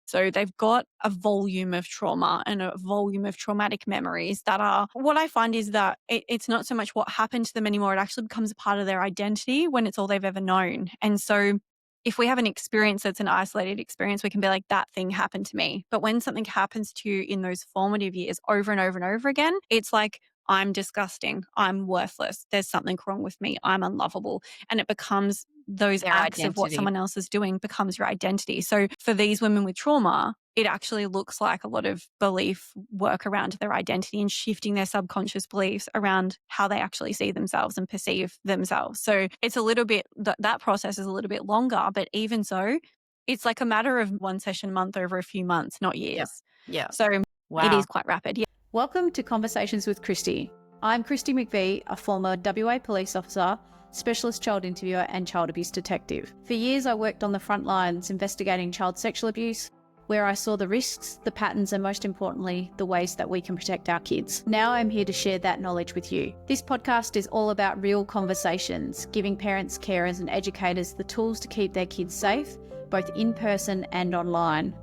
So they've got a volume of trauma and a volume of traumatic memories that are, what I find is that it's not so much what happened to them anymore. It actually becomes a part of their identity when it's all they've ever known. And so if we have an experience that's an isolated experience, we can be like, that thing happened to me. But when something happens to you in those formative years over and over and over again, it's like, I'm disgusting. I'm worthless. There's something wrong with me. I'm unlovable. And it becomes those Their acts of what identity. someone else is doing becomes your identity. So for these women with trauma, it actually looks like a lot of belief work around their identity and shifting their subconscious beliefs around how they actually see themselves and perceive themselves. So it's a little bit, that process is a little bit longer, but even so, it's like a matter of one session a month over a few months, not Yeah. years. Yeah. So it Wow. is quite rapid. Yeah. Welcome to Conversations with Kristi. I'm Kristi McVie, a former WA police officer, specialist child interviewer and child abuse detective. For years, I worked on the front lines investigating child sexual abuse, where I saw the risks, the patterns, and most importantly, the ways that we can protect our kids. Now I'm here to share that knowledge with you. This podcast is all about real conversations, giving parents, carers, and educators the tools to keep their kids safe, both in person and online.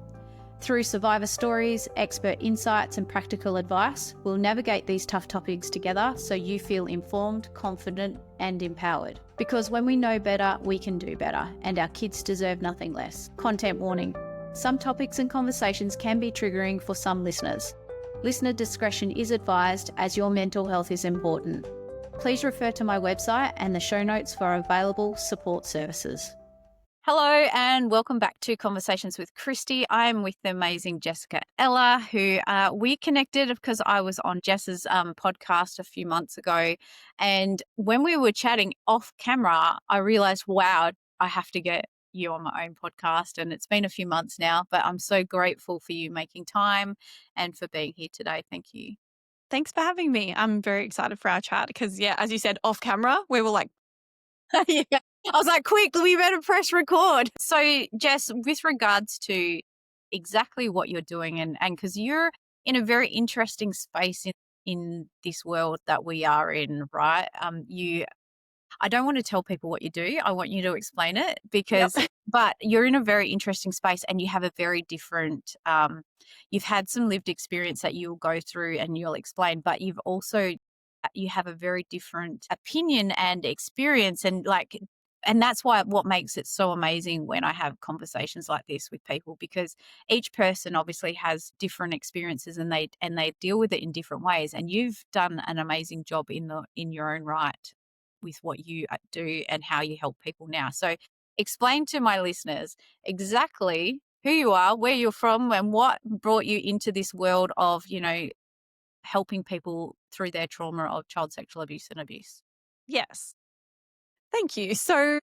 Through survivor stories, expert insights, and practical advice, we'll navigate these tough topics together so you feel informed, confident, and empowered. Because when we know better, we can do better, and our kids deserve nothing less. Content warning. Some topics and conversations can be triggering for some listeners. Listener discretion is advised as your mental health is important. Please refer to my website and the show notes for available support services. Hello and welcome back to Conversations with Kristi. I'm with the amazing Jessica Ella, who we connected because I was on Jess's podcast a few months ago. And when we were chatting off camera, I realized, wow, I have to get you on my own podcast. And it's been a few months now, but I'm so grateful for you making time and for being here today. Thank you. Thanks for having me. I'm very excited for our chat because, yeah, as you said, off camera, we were like, Yeah. I was like, quick, we better press record. So, Jess, with regards to exactly what you're doing, and because you're in a very interesting space in this world that we are in, right? I don't want to tell people what you do. I want you to explain it yep. but you're in a very interesting space and you have a very different, you've had some lived experience that you'll go through and you'll explain, but you have a very different opinion and experience and that's why what makes it so amazing when I have conversations like this with people, because each person obviously has different experiences and they deal with it in different ways. And you've done an amazing job in your own right with what you do and how you help people now. So explain to my listeners exactly who you are, where you're from, and what brought you into this world of, helping people through their trauma of child sexual abuse and abuse. Yes. Thank you. So,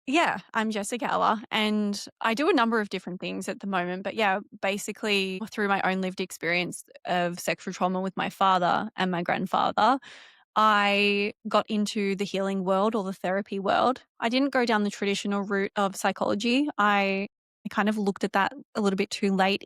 yeah, I'm Jessica Ella and I do a number of different things at the moment. But yeah, basically through my own lived experience of sexual trauma with my father and my grandfather, I got into the healing world or the therapy world. I didn't go down the traditional route of psychology. I kind of looked at that a little bit too late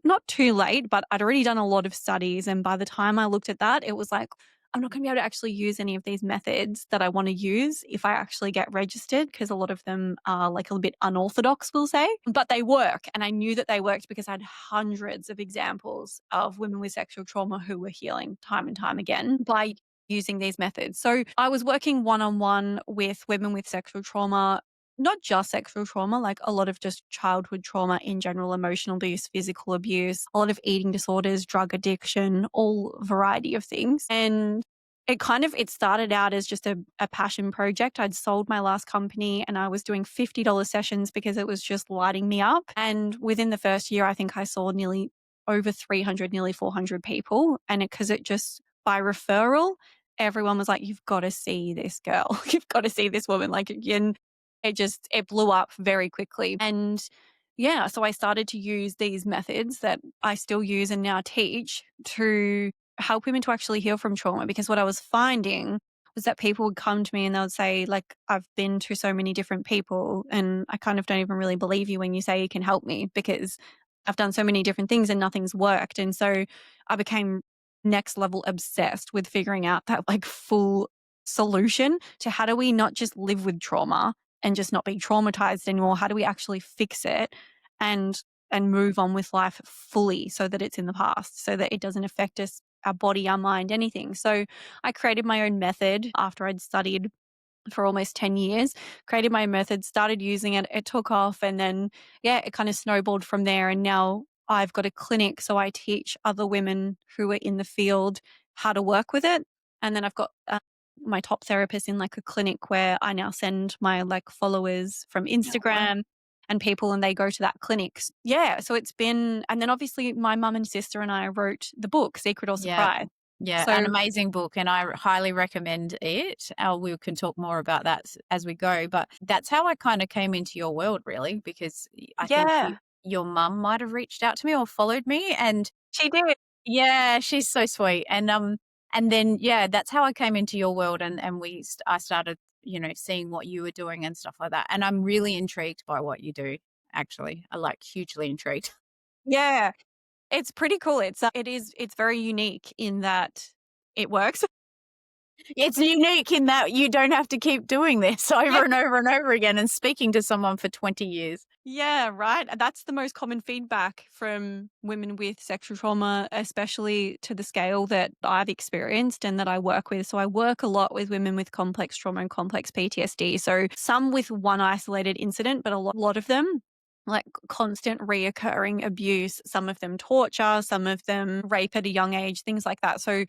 not too late, but I'd already done a lot of studies. And by the time I looked at that, it was like, I'm not going to be able to actually use any of these methods that I want to use if I actually get registered, because a lot of them are like a little bit unorthodox, we'll say, but they work. And I knew that they worked because I had hundreds of examples of women with sexual trauma who were healing time and time again by using these methods. So I was working one-on-one with women with sexual trauma, not just sexual trauma, like a lot of just childhood trauma in general, emotional abuse, physical abuse, a lot of eating disorders, drug addiction, all variety of things. And it started out as just a passion project. I'd sold my last company and I was doing $50 sessions because it was just lighting me up. And within the first year, I think I saw nearly over 300, nearly 400 people. And because it just by referral, everyone was like, you've got to see this girl. You've got to see this woman. Like, again, it blew up very quickly. And yeah, so I started to use these methods that I still use and now teach to help women to actually heal from trauma. Because what I was finding was that people would come to me and they would say, like, I've been to so many different people and I kind of don't even really believe you when you say you can help me, because I've done so many different things and nothing's worked. And so I became next level obsessed with figuring out that like full solution to how do we not just live with trauma and just not be traumatized anymore? How do we actually fix it? And and move on with life fully so that it's in the past, so that it doesn't affect us, our body, our mind, anything. So I created my own method after I'd studied for almost 10 years, created my method, started using it. It took off. And then, yeah, it kind of snowballed from there. And now I've got a clinic. So I teach other women who are in the field how to work with it. And then I've got my top therapist in like a clinic where I now send my like followers from Yeah, wow. Instagram and people, and they go to that clinic. Yeah. So it's been, and then obviously my mum and sister and I wrote the book, Secret or Yeah. Surprise. Yeah, an So amazing book, and I highly recommend it. We can talk more about that as we go, but that's how I kind of came into your world, really, because I think yeah, your mum might have reached out to me or followed me, and she did. yeah, she's so sweet, and then yeah, that's how I came into your world, and I started, seeing what you were doing and stuff like that, and I'm really intrigued by what you do. Actually, I like hugely intrigued. Yeah. It's pretty cool. It's very unique in that it works. It's unique in that you don't have to keep doing this Yeah. over and over and over again and speaking to someone for 20 years. Yeah, right. That's the most common feedback from women with sexual trauma, especially to the scale that I've experienced and that I work with. So I work a lot with women with complex trauma and complex PTSD. So some with one isolated incident, but a lot of them like constant reoccurring abuse, some of them torture, some of them rape at a young age, things like that. So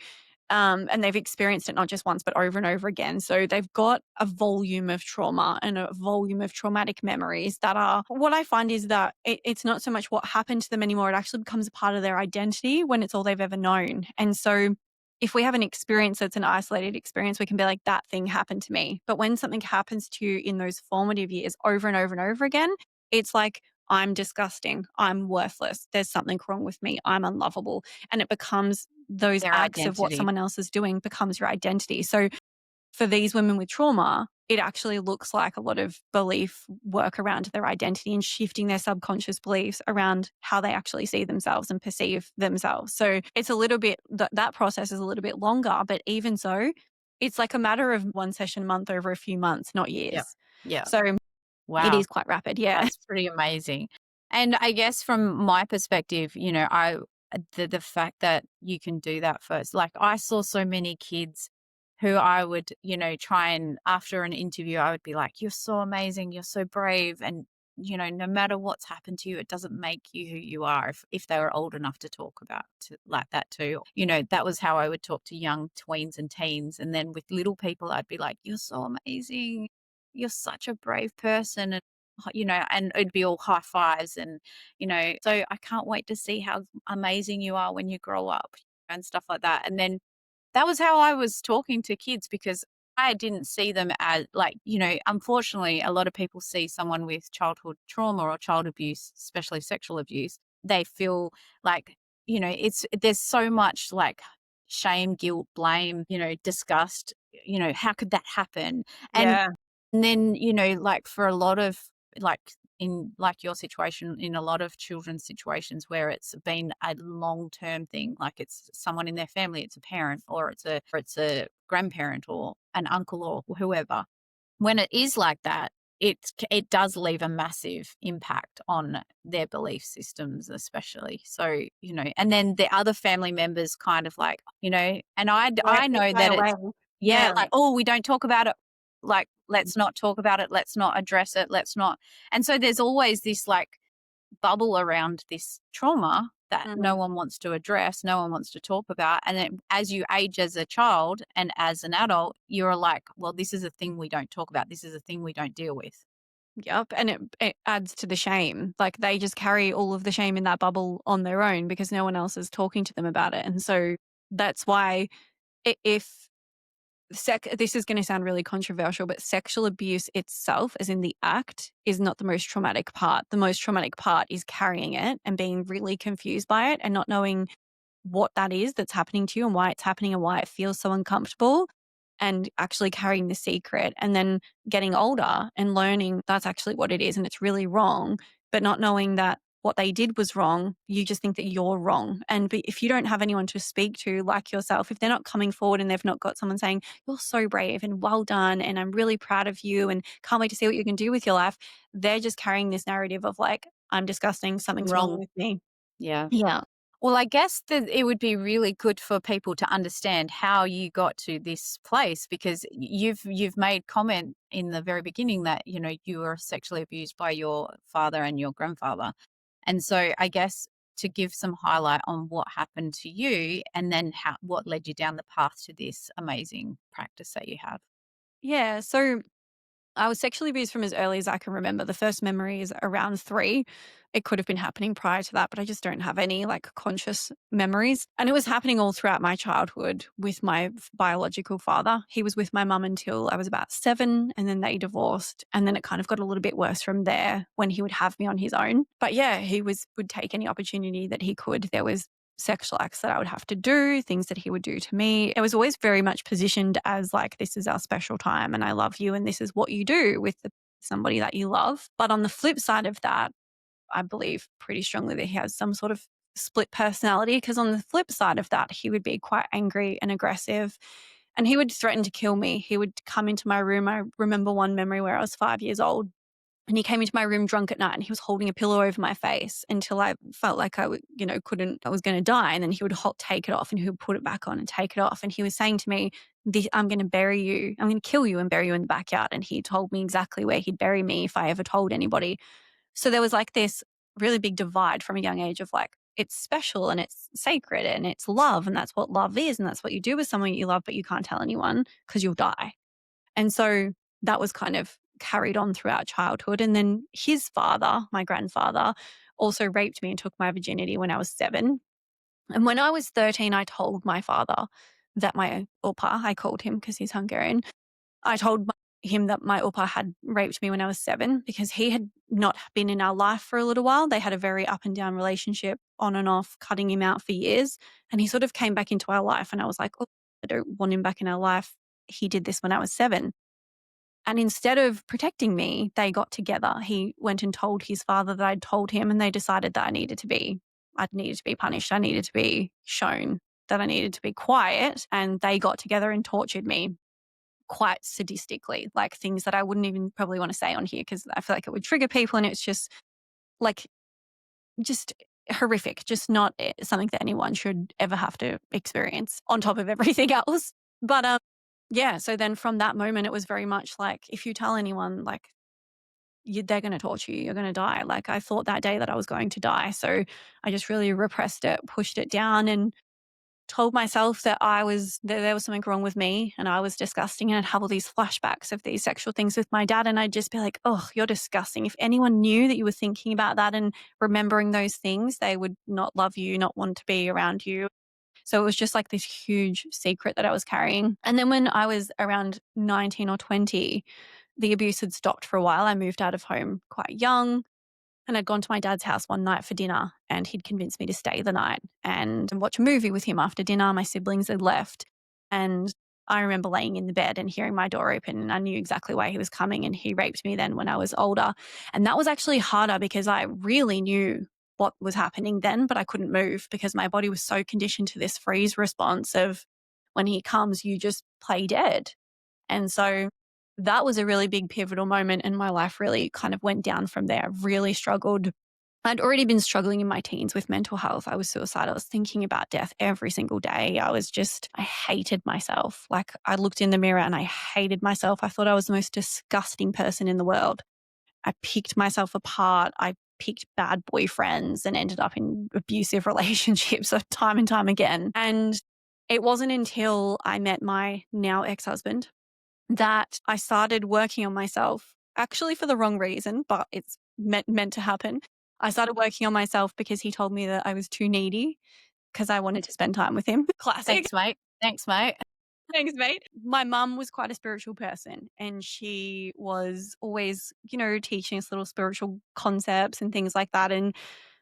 and they've experienced it not just once, but over and over again. So they've got a volume of trauma and a volume of traumatic memories that are, what I find is that it's not so much what happened to them anymore. It actually becomes a part of their identity when it's all they've ever known. And so if we have an experience that's an isolated experience, we can be like, that thing happened to me. But when something happens to you in those formative years over and over and over again, it's like, I'm disgusting. I'm worthless. There's something wrong with me. I'm unlovable. And it becomes those Their acts of what identity. someone else is doing becomes your identity. So for these women with trauma, it actually looks like a lot of belief work around their identity and shifting their subconscious beliefs around how they actually see themselves and perceive themselves. So it's a little bit, that process is a little bit longer, but even so, it's like a matter of one session a month over a few months, not Yeah. years. Yeah. So it Wow. is quite rapid. Yeah. That's pretty amazing. And I guess from my perspective, the fact that you can do that first, like I saw so many kids who I would, try and after an interview, I would be like, you're so amazing, you're so brave. And, no matter what's happened to you, it doesn't make you who you are if they were old enough to talk about like that too. That was how I would talk to young tweens and teens. And then with little people, I'd be like, you're so amazing. You're such a brave person. And it'd be all high fives so I can't wait to see how amazing you are when you grow up and stuff like that. And then that was how I was talking to kids because I didn't see them as like, unfortunately, a lot of people see someone with childhood trauma or child abuse, especially sexual abuse. They feel like, there's so much like shame, guilt, blame, disgust, how could that happen? And Yeah. and then, like for a lot of like in like your situation, in a lot of children's situations where it's been a long-term thing, like it's someone in their family, it's a parent or it's a grandparent or an uncle or whoever. When it is like that, it does leave a massive impact on their belief systems, especially. So, and then the other family members kind of like, and Yeah. I Push know my that away. it's yeah, Yeah. like, oh, we don't talk about it. Like, let's not talk about it. Let's not address it. Let's not. And so there's always this like bubble around this trauma that no Mhm. one wants to address, no one wants to talk about. And then as you age as a child and as an adult, you're like, well, this is a thing we don't talk about. This is a thing we don't deal with. Yep, and it adds to the shame. Like, they just carry all of the shame in that bubble on their own because no one else is talking to them about it, and so that's why if this is gonna sound really controversial, but sexual abuse itself, as in the act, is not the most traumatic part. The most traumatic part is carrying it and being really confused by it and not knowing what that is that's happening to you and why it's happening and why it feels so uncomfortable, and actually carrying the secret and then getting older and learning that's actually what it is and it's really wrong, but not knowing that what they did was wrong. You just think that you're wrong. And but if you don't have anyone to speak to like yourself, if they're not coming forward and they've not got someone saying, you're so brave and well done and I'm really proud of you and can't wait to see what you can do with your life, they're just carrying this narrative of like, I'm disgusting, something's wrong Wrong. with me. Yeah. Yeah. Well, I guess that it would be really good for people to understand how you got to this place, because you've made comment in the very beginning that, you know, you were sexually abused by your father and your grandfather. And so I guess to give some highlight on what happened to you, and then what led you down the path to this amazing practice that you have. Yeah. So I was sexually abused from as early as I can remember. The first memory is around 3. It could have been happening prior to that, but I just don't have any like conscious memories. And it was happening all throughout my childhood with my biological father. He was with my mum until I was about 7, and then they divorced. And then it kind of got a little bit worse from there when he would have me on his own. But yeah, would take any opportunity that he could. There was sexual acts that I would have to do, things that he would do to me. It was always very much positioned as like, this is our special time and I love you and this is what you do with somebody that you love. But on the flip side of that, I believe pretty strongly that he has some sort of split personality, because on the flip side of that, he would be quite angry and aggressive and he would threaten to kill me. He would come into my room. I remember one memory where I was 5 years old and he came into my room drunk at night and he was holding a pillow over my face until I felt like I was going to die. And then he would take it off and he would put it back on and take it off. And he was saying to me, I'm going to bury you. I'm going to kill you and bury you in the backyard. And he told me exactly where he'd bury me if I ever told anybody. So there was like this really big divide from a young age of like, it's special and it's sacred and it's love. And that's what love is. And that's what you do with someone you love, but you can't tell anyone because you'll die. And so that was kind of carried on throughout childhood. And then his father, my grandfather, also raped me and took my virginity when I was 7. And when I was 13, I told my father that my Opa, I called him because he's Hungarian, I told him that my Opa had raped me when I was 7 because he had not been in our life for a little while. They had a very up and down relationship, on and off, cutting him out for years. And he sort of came back into our life. And I was like, oh, I don't want him back in our life. He did this when I was 7. And instead of protecting me, they got together. He went and told his father that I'd told him, and they decided that I needed to be punished. I needed to be shown that I needed to be quiet. And they got together and tortured me quite sadistically, like things that I wouldn't even probably want to say on here because I feel like it would trigger people. And it's just like, just horrific, just not something that anyone should ever have to experience on top of everything else. But yeah, so then from that moment, it was very much like, if you tell anyone, like, they're going to torture you, you're going to die. Like, I thought that day that I was going to die. So I just really repressed it, pushed it down, and told myself that there was something wrong with me and I was disgusting. And I'd have all these flashbacks of these sexual things with my dad. And I'd just be like, oh, you're disgusting. If anyone knew that you were thinking about that and remembering those things, they would not love you, not want to be around you. So it was just like this huge secret that I was carrying. And then when I was around 19 or 20, the abuse had stopped for a while. I moved out of home quite young and I'd gone to my dad's house one night for dinner and he'd convinced me to stay the night and watch a movie with him after dinner. My siblings had left. And I remember laying in the bed and hearing my door open and I knew exactly why he was coming, and he raped me then when I was older. And that was actually harder because I really knew what was happening then, but I couldn't move because my body was so conditioned to this freeze response of, when he comes, you just play dead. And so that was a really big pivotal moment, and my life really kind of went down from there. I really struggled. I'd already been struggling in my teens with mental health. I was suicidal. I was thinking about death every single day. I hated myself. Like, I looked in the mirror and I hated myself. I thought I was the most disgusting person in the world. I picked myself apart. I picked bad boyfriends and ended up in abusive relationships time and time again. And it wasn't until I met my now ex-husband that I started working on myself, actually for the wrong reason, but it's meant to happen. I started working on myself because he told me that I was too needy because I wanted to spend time with him. Classic. Thanks, mate. Thanks, mate. Thanks, mate. My mum was quite a spiritual person and she was always, teaching us little spiritual concepts and things like that. And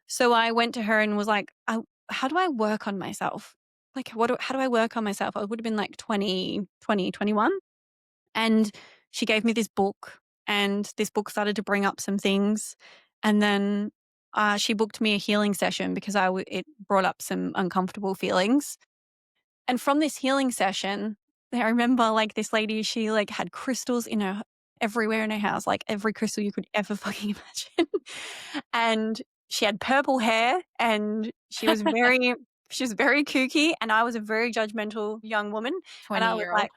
so I went to her and was like, how do I work on myself? Like, how do I work on myself? I would have been like 21. And she gave me this book, and this book started to bring up some things. And then she booked me a healing session because it brought up some uncomfortable feelings. And from this healing session, I remember like this lady, she like had crystals in her everywhere in her house, like every crystal you could ever fucking imagine. And she had purple hair and she was very kooky, and I was a very judgmental young woman. And I was 20-year-old. like,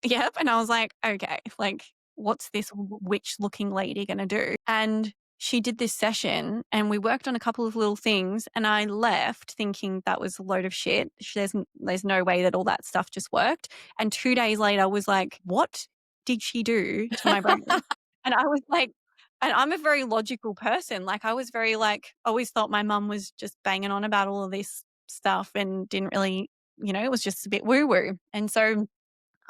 yep. And I was like, okay, like, what's this witch looking lady going to do? And she did this session and we worked on a couple of little things, and I left thinking that was a load of shit. There's no way that all that stuff just worked. And 2 days later I was like, what did she do to my brain? And I was like, and I'm a very logical person. Like, I was very like, always thought my mum was just banging on about all of this stuff and didn't really, it was just a bit woo woo. And so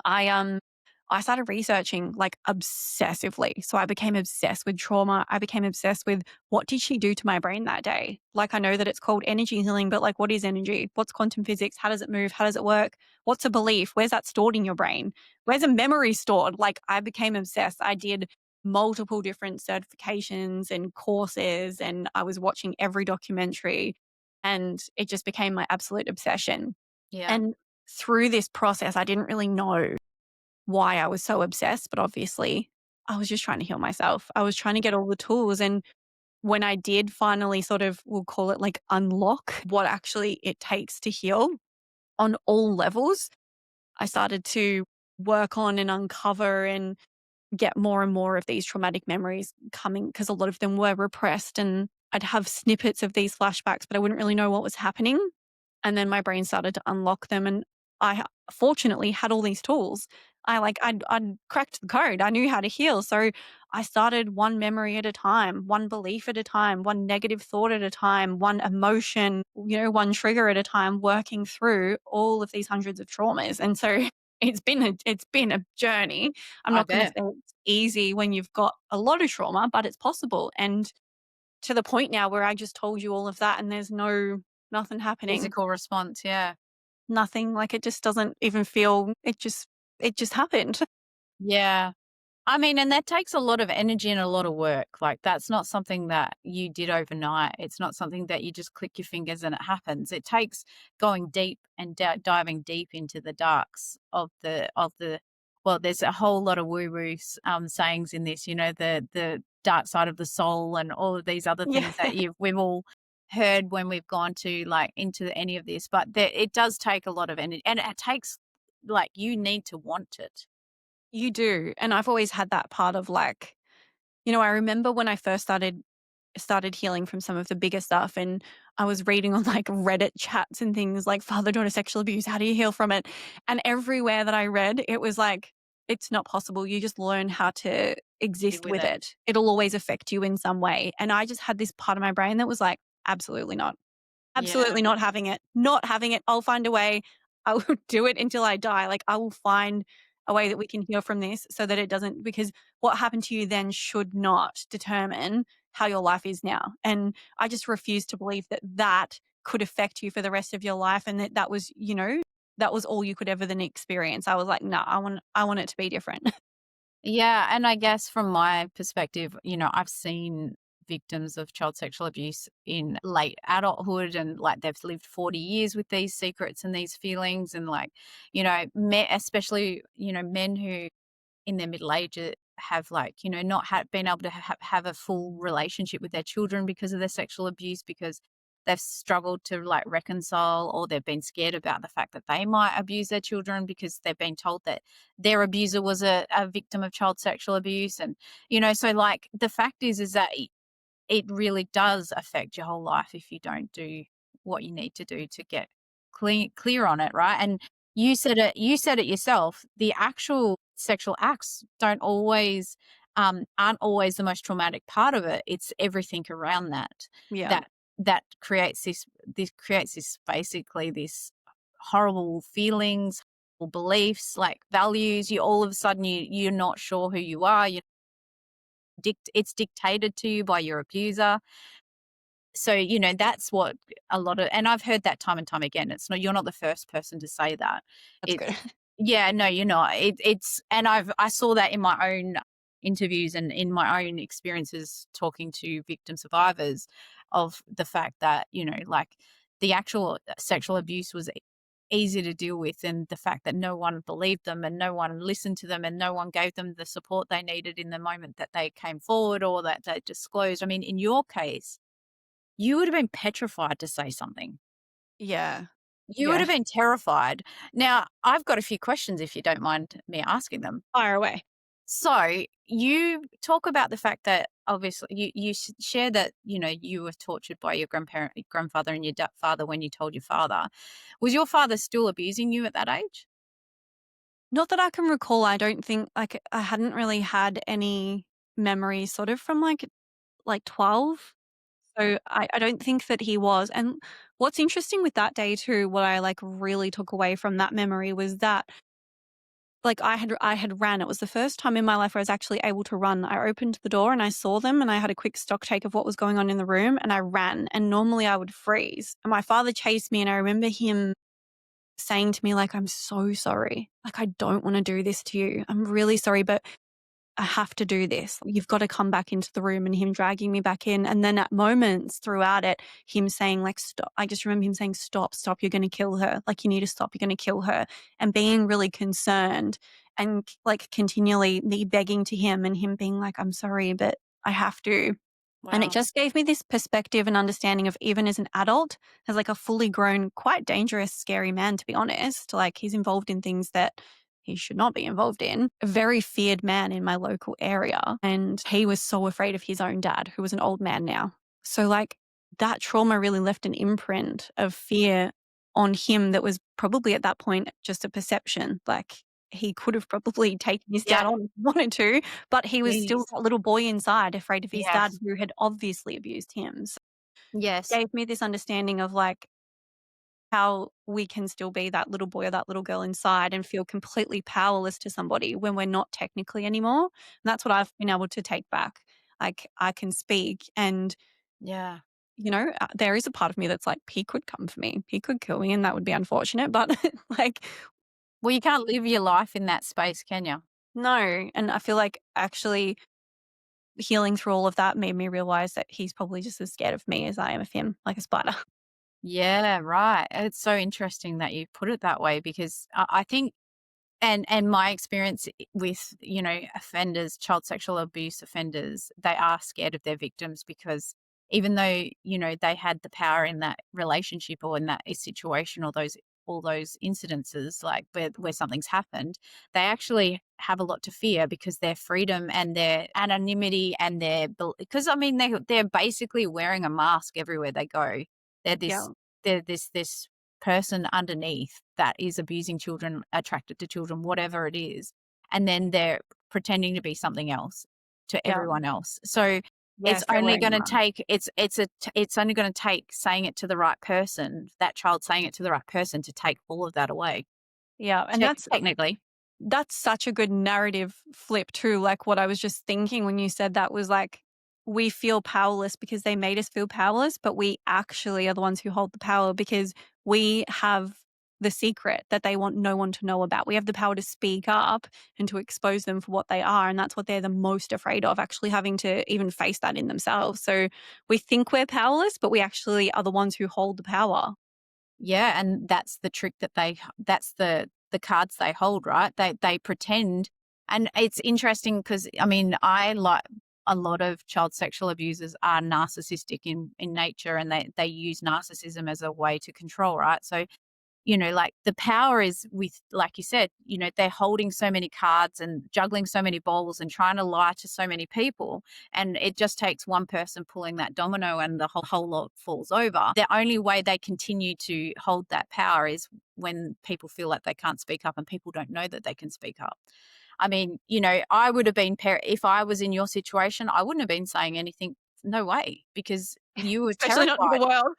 I started researching like obsessively. So I became obsessed with trauma. I became obsessed with what did she do to my brain that day? Like, I know that it's called energy healing, but like, what is energy? What's quantum physics? How does it move? How does it work? What's a belief? Where's that stored in your brain? Where's a memory stored? Like, I became obsessed. I did multiple different certifications and courses, and I was watching every documentary, and it just became my absolute obsession. Yeah. And through this process, I didn't really know why I was so obsessed, but obviously I was just trying to heal myself. I was trying to get all the tools. And when I did finally sort of, we'll call it like unlock what actually it takes to heal on all levels, I started to work on and uncover and get more and more of these traumatic memories coming, because a lot of them were repressed, and I'd have snippets of these flashbacks, but I wouldn't really know what was happening. And then my brain started to unlock them, and fortunately had all these tools. I'd cracked the code. I knew how to heal. So I started one memory at a time, one belief at a time, one negative thought at a time, one emotion, one trigger at a time, working through all of these hundreds of traumas. And so it's been a journey. I'm I not going to bet. say it's easy when you've got a lot of trauma, but it's possible. And to the point now where I just told you all of that and there's nothing happening. Physical response, yeah. Nothing, like, it just doesn't even feel, it just happened. Yeah. I mean, and that takes a lot of energy and a lot of work. Like, that's not something that you did overnight. It's not something that you just click your fingers and it happens. It takes going deep and diving deep into the darks of the. Well, there's a whole lot of woo-woo sayings in this. The dark side of the soul and all of these other Yeah, things that we've all heard when we've gone to like into any of this. But it does take a lot of energy, and it takes like you need to want it. you do, and I've always had that part of, like, I remember when I first started healing from some of the bigger stuff, and I was reading on, like, Reddit chats and things like father-daughter sexual abuse, how do you heal from it? And everywhere that I read, it was like, it's not possible, you just learn how to Live exist with with it. it. It'll always affect you in some way, and I just had this part of my brain that was like, absolutely not. Yeah. Absolutely not having it. Not having it. I'll find a way. I will do it until I die. Like, I will find a way that we can heal from this so that it doesn't, because what happened to you then should not determine how your life is now. And I just refuse to believe that that could affect you for the rest of your life, and that was, that was all you could ever then experience. I was like, "No, I want it to be different." Yeah, and I guess from my perspective, I've seen victims of child sexual abuse in late adulthood, and like they've lived 40 years with these secrets and these feelings, and like, especially, men who in their middle age have like, not been able to have a full relationship with their children because of their sexual abuse, because they've struggled to like reconcile, or they've been scared about the fact that they might abuse their children because they've been told that their abuser was a victim of child sexual abuse. And, so like the fact is that it really does affect your whole life if you don't do what you need to do to get clear on it, right? And you said it yourself, the actual sexual acts aren't always the most traumatic part of it. It's everything around that Yeah. that that creates this basically this horrible feelings or beliefs, like values. You all of a sudden you're not sure who you are. It's dictated to you by your abuser. So, that's what a lot of, and I've heard that time and time again. You're not the first person to say that. That's good. It's, yeah, no, you're not. And I saw that in my own interviews and in my own experiences talking to victim survivors of the fact that, like the actual sexual abuse was easy to deal with, and the fact that no one believed them and no one listened to them and no one gave them the support they needed in the moment that they came forward or that they disclosed. I mean, in your case, you would have been petrified to say something. Yeah. You would Yeah. have been terrified. Now, I've got a few questions if you don't mind me asking them. Fire away. So you talk about the fact that obviously you share that, you know, you were tortured by your grandfather and your father when you told your father. Was your father still abusing you at that age? Not that I can recall, I don't think like, I hadn't really had any memories sort of from, like 12. So I don't think that he was. And what's interesting with that day too, what I, like, really took away from that memory was that, like, I had ran. It was the first time in my life where I was actually able to run. I opened the door and I saw them and I had a quick stock take of what was going on in the room and I ran, and normally I would freeze. And my father chased me and I remember him saying to me, like, "I'm so sorry. Like, I don't wanna do this to you. I'm really sorry, but I have to do this. You've got to come back into the room," and him dragging me back in. And then at moments throughout it, him saying, like, stop. I just remember him saying, "Stop, stop. You're going to kill her. Like, you need to stop. You're going to kill her." And being really concerned and like continually me begging to him and him being like, "I'm sorry, but I have to." And it Wow. just gave me this perspective and understanding of even as an adult, as like a fully grown, quite dangerous, scary man, to be honest. Like he's involved in things that he should not be involved in. A very feared man in my local area. And he was so afraid of his own dad, who was an old man now. So like that trauma really left an imprint of fear on him that was probably at that point just a perception. Like he could have probably taken his dad Yeah. on if he wanted to, but he was still Jeez. that little boy inside, afraid of his dad Yes. who had obviously abused him. So it Yes. gave me this understanding of like how we can still be that little boy or that little girl inside and feel completely powerless to somebody when we're not technically anymore. And that's what I've been able to take back. Like I can speak and, Yeah. there is a part of me that's like, he could come for me. He could kill me and that would be unfortunate. But like, Well, you can't live your life in that space, can you? no. And I feel like actually healing through all of that made me realize that he's probably just as scared of me as I am of him, like a spider. Yeah, right. It's so interesting that you put it that way because I think and my experience with, you know, offenders, child sexual abuse offenders, they are scared of their victims because even though, you know, they had the power in that relationship or in that situation or those all those incidences like where something's happened, they actually have a lot to fear because their freedom and their anonymity and their because I mean they're basically wearing a mask everywhere they go. They're Yeah. this they're this person underneath that is abusing children, attracted to children, whatever it is, and then they're pretending to be something else to Yeah. everyone else. So it's Yes, they're only wearing a going to mask. take it's only going to take saying it to the right person, that child saying it to the right person to take all of that away. Yeah, and Technically, that's such a good narrative flip too. Like what I was just thinking when you said that was like, we feel powerless because they made us feel powerless, but we actually are the ones who hold the power because we have the secret that they want no one to know about. We have the power to speak up and to expose them for what they are. And that's what they're the most afraid of, actually having to even face that in themselves. So we think we're powerless, but we actually are the ones who hold the power. yeah, and that's the trick that that's the cards they hold, right? They pretend, and it's interesting because I mean, I like a lot of child sexual abusers are narcissistic in nature, and they use narcissism as a way to control, right? So you know, like the power is with, like you said, you know, they're holding so many cards and juggling so many balls and trying to lie to so many people. And it just takes one person pulling that domino and the whole lot falls over. The only way they continue to hold that power is when people feel like they can't speak up and people don't know that they can speak up. I mean, you know, I would have been, if I was in your situation, I wouldn't have been saying anything. No way, because you were Especially not to the terrified. world.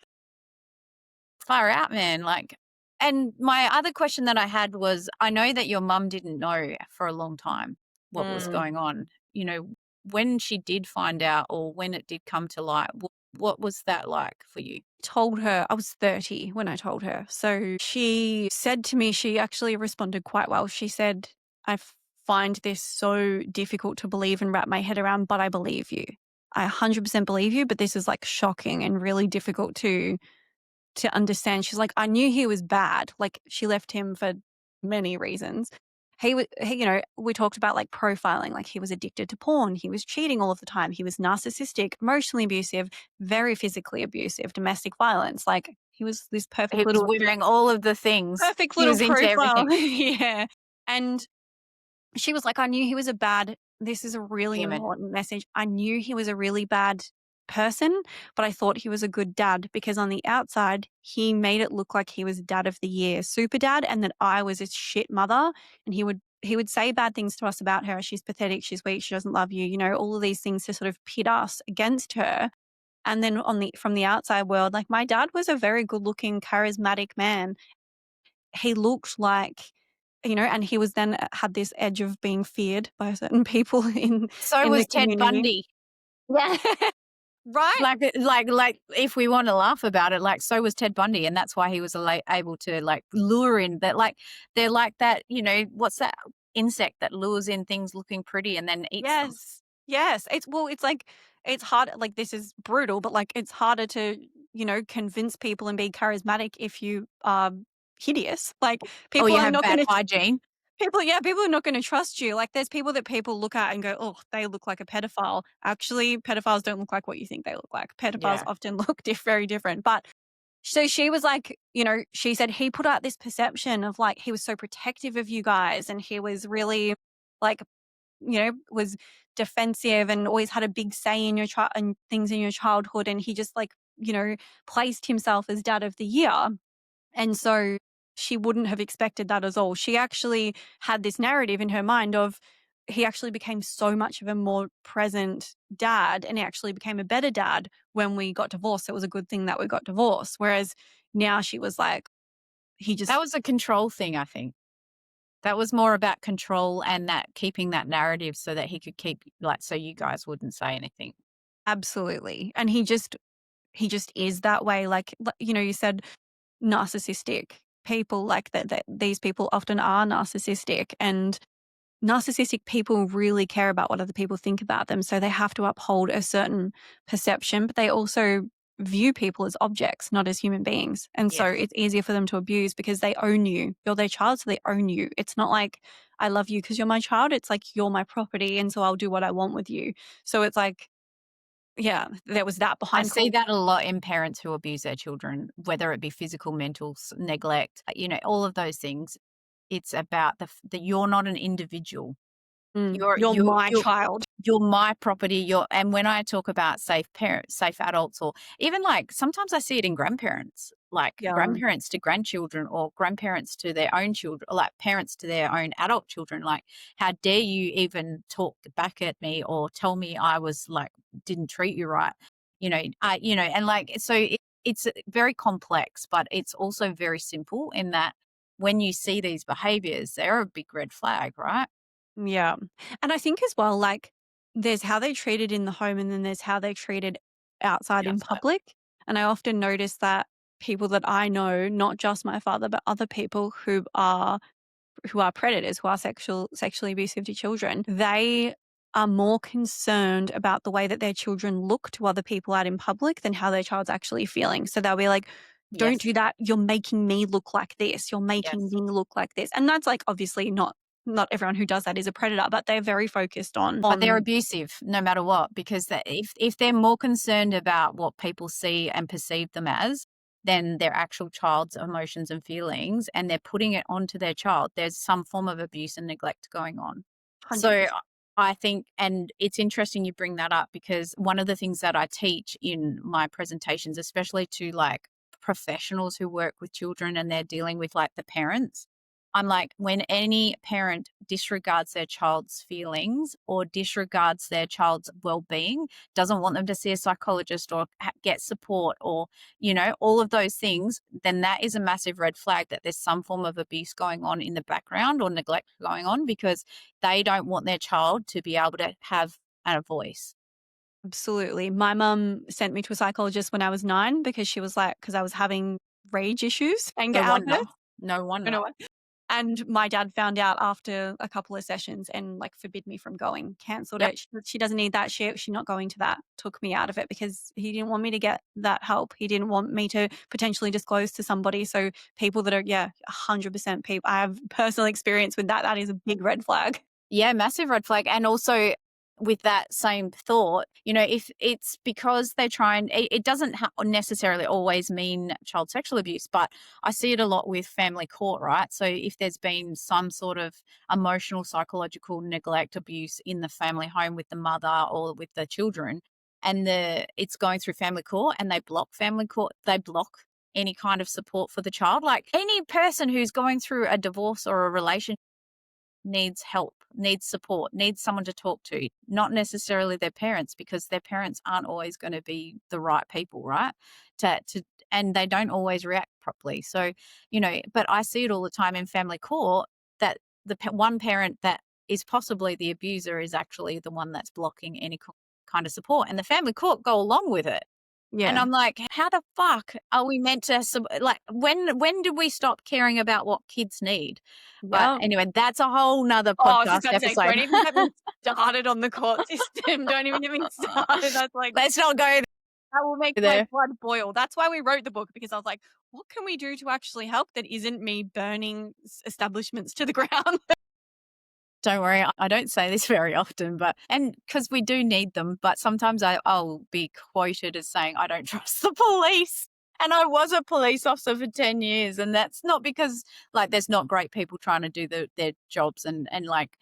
Far out, man. Like, and my other question that I had was I know that your mum didn't know for a long time what was Mm. going on. You know, when she did find out or when it did come to light, what was that like for you? Told her I was 30 when I told her. So she said to me, she actually responded quite well. She said, "I find this so difficult to believe and wrap my head around, but I believe you. I 100% believe you, but this is like shocking and really difficult to to understand. She's like, "I knew he was bad." Like, she left him for many reasons. We talked about, like, profiling, like, he was addicted to porn, he was cheating all of the time, he was narcissistic, emotionally abusive, very physically abusive, domestic violence, like, he was this He was wearing all of the things. perfect He little was into profile. everything. Yeah, and she was like, "I knew he was a bad." This is a really Human. important message. "I knew he was a really bad person, but I thought he was a good dad because on the outside, he made it look like he was dad of the year, super dad, and that I was a shit mother, and he would say bad things to us about her. She's pathetic, she's weak, she doesn't love you, all of these things to sort of pit us against her. And then from the outside world, like, my dad was a very good-looking, charismatic man. He looked like, and he was then had this edge of being feared by certain people So in the was Ted community. Bundy. Yeah. Right? Like, if we wanna laugh about it, like, so was Ted Bundy, and that's why he was able to, like, lure in that, like, they're like that, what's that insect that lures in things looking pretty and then eats them? Yes. Yes. It's like, it's hard, like, this is brutal, but, like, it's harder to, convince people and be charismatic if you are hideous. Like, Or people you are have not bad gonna hygiene. people are not gonna trust you. Like, there's people that people look at and go, "Oh, they look like a pedophile." Actually, pedophiles don't look like what you think they look like. Pedophiles Yeah. often look very different. But so she was like, she said he put out this perception of, like, he was so protective of you guys, and he was really, like, was defensive and always had a big say in your child and things in your childhood, and he just, like, placed himself as dad of the year. And so she wouldn't have expected that at all. She actually had this narrative in her mind of, he actually became so much of a more present dad, and he actually became a better dad when we got divorced. It was a good thing that we got divorced. Whereas now she was like, he That just was a control thing, I think. That was more about control and that keeping that narrative so that he could keep, like, so you guys wouldn't say anything. absolutely. And he just is that way. Like, you said narcissistic people, like that these people often are narcissistic, and narcissistic people really care about what other people think about them. So they have to uphold a certain perception, but they also view people as objects, not as human beings. And so Yes. it's easier for them to abuse because they own you. You're their child, so they own you. It's not like, I love you because you're my child. It's like, you're my property, and so I'll do what I want with you. So it's like, yeah, there was that I behind see called. that a lot in parents who abuse their children, whether it be physical, mental, neglect, all of those things. It's about that you're not an individual. You're You're you my you're child. you're my property. And when I talk about safe parents, safe adults, or even, like, sometimes I see it in grandparents, like Yeah, grandparents to grandchildren or grandparents to their own children, or like parents to their own adult children. Like, how dare you even talk back at me or tell me I was, like, didn't treat you right? And, like, so it's very complex, but it's also very simple in that when you see these behaviors, they're a big red flag, right? yeah. And I think as well, like, there's how they treated in the home, and then there's how they treated outside in Outside. public. And I often notice that people that I know, not just my father, but other people who are predators, who are sexually abusive to children, they are more concerned about the way that their children look to other people out in public than how their child's actually feeling. So they'll be like, "Don't do Yes. that. You're making me look like this. You're making Yes. me look like this." And that's, like, obviously not everyone who does that is a predator, but they're very focused on But they're on abusive no matter what, because if they're more concerned about what people see and perceive them as than their actual child's emotions and feelings, and they're putting it onto their child, there's some form of abuse and neglect going on. So 100%. I think, and it's interesting you bring that up, because one of the things that I teach in my presentations, especially to, like, professionals who work with children and they're dealing with, like, the parents, I'm like, when any parent disregards their child's feelings or disregards their child's well-being, doesn't want them to see a psychologist or get support, or, all of those things, then that is a massive red flag that there's some form of abuse going on in the background or neglect going on, because they don't want their child to be able to have a voice. Absolutely. My mum sent me to a psychologist when I was 9 because she was like, because I was having rage issues, anger No wonder. outbursts. No I don't wonder. know why. And my dad found out after a couple of sessions and, like, forbid me from going, cancelled Yep. it. She doesn't need that. She's not going to that. Took me out of it because he didn't want me to get that help. He didn't want me to potentially disclose to somebody. So people that are, 100% people, I have personal experience with that. That is a big red flag. Yeah, massive red flag. And also with that same thought, if it's because they try and it doesn't necessarily always mean child sexual abuse, but I see it a lot with family court, right? So if there's been some sort of emotional, psychological neglect, abuse in the family home with the mother or with the children, and it's going through family court and they block family court, they block any kind of support for the child. Like any person who's going through a divorce or a relationship needs help, needs support, needs someone to talk to, not necessarily their parents, because their parents aren't always going to be the right people, right? And they don't always react properly. So, but I see it all the time in family court that the one parent that is possibly the abuser is actually the one that's blocking any kind of support, and the family court go along with it. And Yeah. I'm like, how the fuck are we meant to, like, when do we stop caring about what kids need? But Yeah. anyway, that's a whole nother Oh, I was podcast just about to say, episode. don't even get me started on the court system. Don't even get me started. That's like, Let's not go that will make my there. blood boil. That's why we wrote the book, because I was like, what can we do to actually help that isn't me burning establishments to the ground? Don't worry, I don't say this very often, and because we do need them, but sometimes I'll be quoted as saying, I don't trust the police. And I was a police officer for 10 years. And that's not because, like, there's not great people trying to do their jobs and like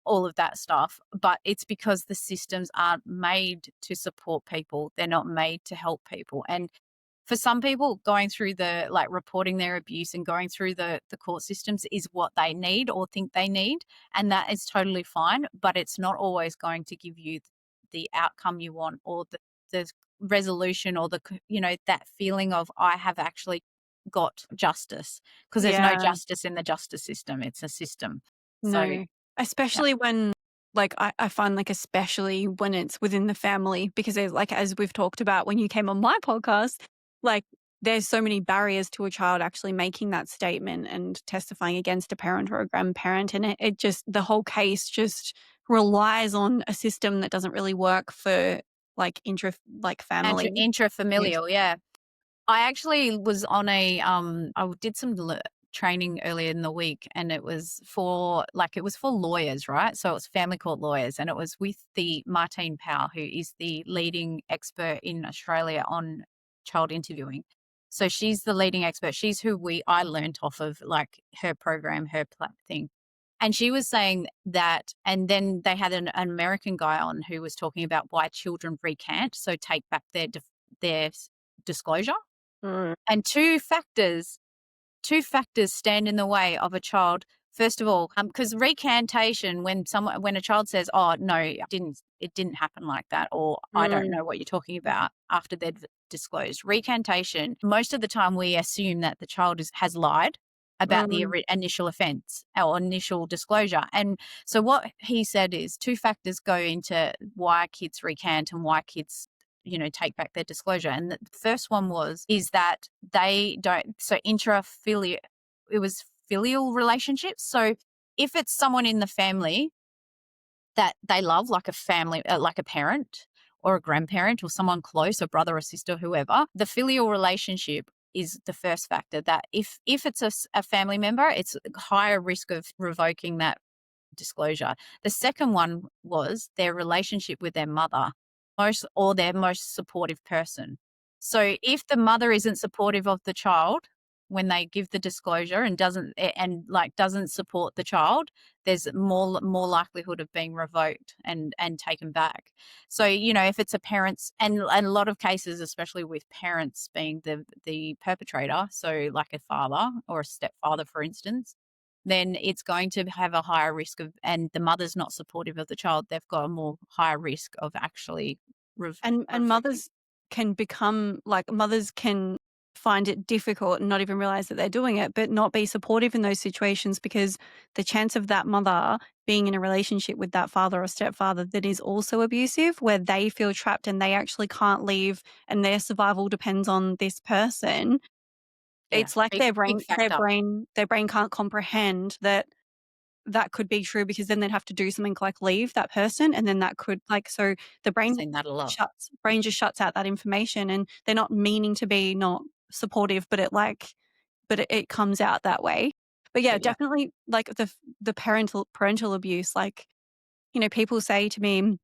all of that stuff, but it's because the systems aren't made to support people. They're not made to help people. And for some people, going through reporting their abuse and going through the court systems is what they need or think they need. And that is totally fine, but it's not always going to give you the outcome you want, or the resolution, or that feeling of, I have actually got justice, because there's no Yeah. justice in the justice system. It's a system. So No. yeah. Especially when, like, I find, like, especially when it's within the family, because there's, like, as we've talked about when you came on my podcast, like, there's so many barriers to a child actually making that statement and testifying against a parent or a grandparent. And it just, the whole case just relies on a system that doesn't really work for, like, family. Yes. Intrafamilial, yeah. I actually was on I did some training earlier in the week, and it was for lawyers, right? So it was family court lawyers, and it was with the Martine Powell, who is the leading expert in Australia on child interviewing. So she's the leading expert. She's who I learned off of, like, her program, her thing. And she was saying that, and then they had an American guy on who was talking about why children recant, so take back their disclosure. Mm, And two factors stand in the way of a child. First of all, because recantation, when a child says, "Oh no, it didn't happen like that," or "I don't mm, know what you're talking about," after they've disclosed. Recantation, most of the time we assume that the child has lied about the mm, initial offence or initial disclosure. And so what he said is, two factors go into why kids recant and why kids take back their disclosure. And the first one is that they don't, so intrafilial, it was filial relationships. So if it's someone in the family that they love, like a family, like a parent or a grandparent or someone close, a brother or sister, whoever, the filial relationship is the first factor. That if it's a family member, it's a higher risk of revoking that disclosure. The second one was their relationship with their mother, their most supportive person. So if the mother isn't supportive of the child when they give the disclosure and doesn't support the child, there's more likelihood of being revoked and taken back. So if it's a parent's, and a lot of cases, especially with parents being the perpetrator, so like a father or a stepfather, for instance, then it's going to have a higher risk of, and the mother's not supportive of the child, they've got a more higher risk of actually and revoking. mothers can find it difficult and not even realize that they're doing it, but not be supportive in those situations, because the chance of that mother being in a relationship with that father or stepfather that is also abusive, where they feel trapped and they actually can't leave and their survival depends on this person, Yeah. It's like Big, big factor. their brain can't comprehend that that could be true, because then they'd have to do something like leave that person, and then that could, like, so the Seen that a lot. brain just shuts out that information, and they're not meaning to be not supportive, but it comes out that way. But yeah, But yeah. definitely, like, the parental abuse, like, people say to me,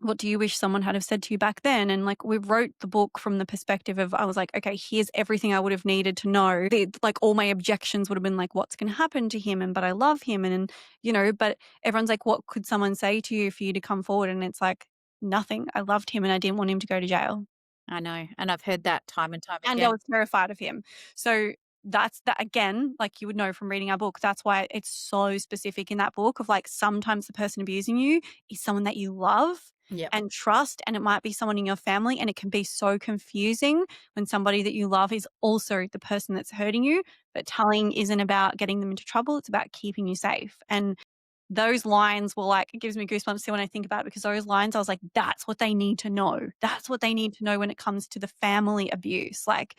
"What do you wish someone had have said to you back then?" And, like, we wrote the book from the perspective of, I was like, "Okay, here's everything I would have needed to know." Like, all my objections would have been like, "What's gonna happen to him?" But I love him, but everyone's like, "What could someone say to you for you to come forward?" And it's like, "Nothing. I loved him and I didn't want him to go to jail." I know. And I've heard that time and time And I again. was terrified of him. So that's that, again, like you would know from reading our book. That's why it's so specific in that book of, like, sometimes the person abusing you is someone that you love Yeah. and trust, and it might be someone in your family, and it can be so confusing when somebody that you love is also the person that's hurting you. But telling isn't about getting them into trouble, it's about keeping you safe. And those lines were like, it gives me goosebumps still when I think about it, because those lines, I was like, that's what they need to know. That's what they need to know when it comes to the family abuse. Like,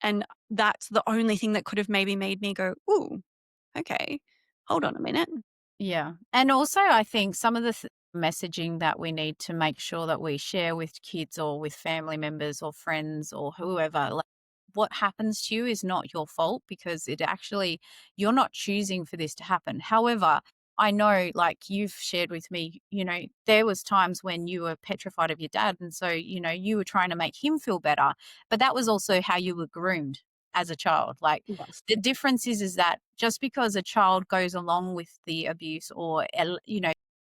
and that's the only thing that could have maybe made me go, "Ooh, okay, hold on a minute." Yeah. And also, I think some of the messaging that we need to make sure that we share with kids or with family members or friends or whoever, like, what happens to you is not your fault, because it actually, you're not choosing for this to happen. However, I know, like you've shared with me, there was times when you were petrified of your dad. And so, you were trying to make him feel better, but that was also how you were groomed as a child. Like, Yes. the difference is that just because a child goes along with the abuse or,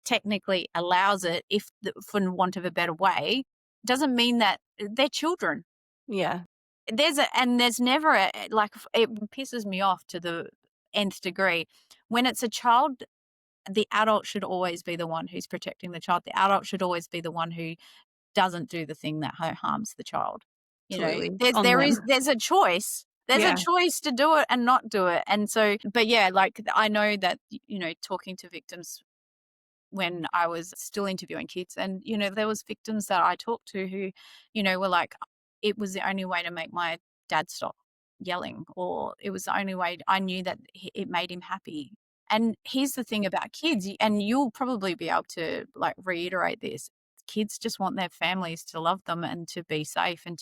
technically allows it, if for want of a better way, doesn't mean that they're children. Yeah. There's never like, it pisses me off to the nth degree when it's a child. The adult should always be the one who's protecting the child. The adult should always be the one who doesn't do the thing that harms the child. Absolutely. There's On there them. is there's a choice. There's a Yeah. choice to do it and not do it. And so, but yeah, like, I know that, talking to victims when I was still interviewing kids, and there was victims that I talked to who, were like, it was the only way to make my dad stop yelling, or it was the only way I knew that it made him happy. And here's the thing about kids, and you'll probably be able to, like, reiterate this. Kids just want their families to love them and to be safe, and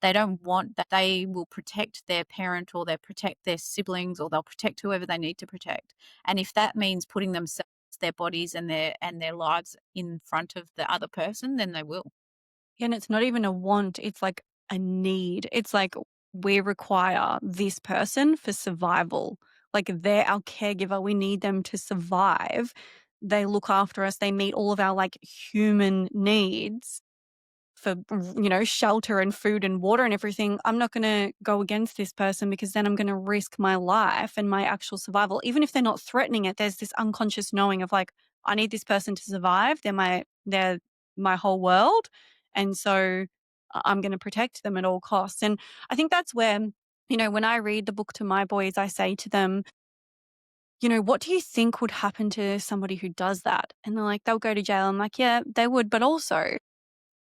they don't want that. They will protect their parent, or they'll protect their siblings, or they'll protect whoever they need to protect. And if that means putting themselves, their bodies and their lives in front of the other person, then they will. And it's not even a want, it's like a need. It's like, we require this person for survival. Like, they're our caregiver. We need them to survive. They look after us. They meet all of our, like, human needs for, shelter and food and water and everything. I'm not going to go against this person, because then I'm going to risk my life and my actual survival. Even if they're not threatening it, there's this unconscious knowing of, like, I need this person to survive. They're my whole world. And so I'm going to protect them at all costs. And I think that's where, when I read the book to my boys, I say to them, "What do you think would happen to somebody who does that?" And they're like, "They'll go to jail." I'm like, "Yeah, they would. But also,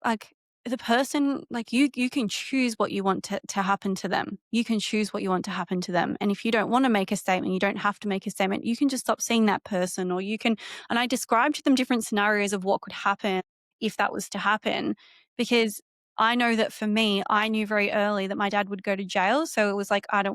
like, the person, like, you can choose what you want to happen to them. You can choose what you want to happen to them. And if you don't want to make a statement, you don't have to make a statement. You can just stop seeing that person, or you can." And I described to them different scenarios of what could happen if that was to happen, because I know that for me, I knew very early that my dad would go to jail. So it was like, I'm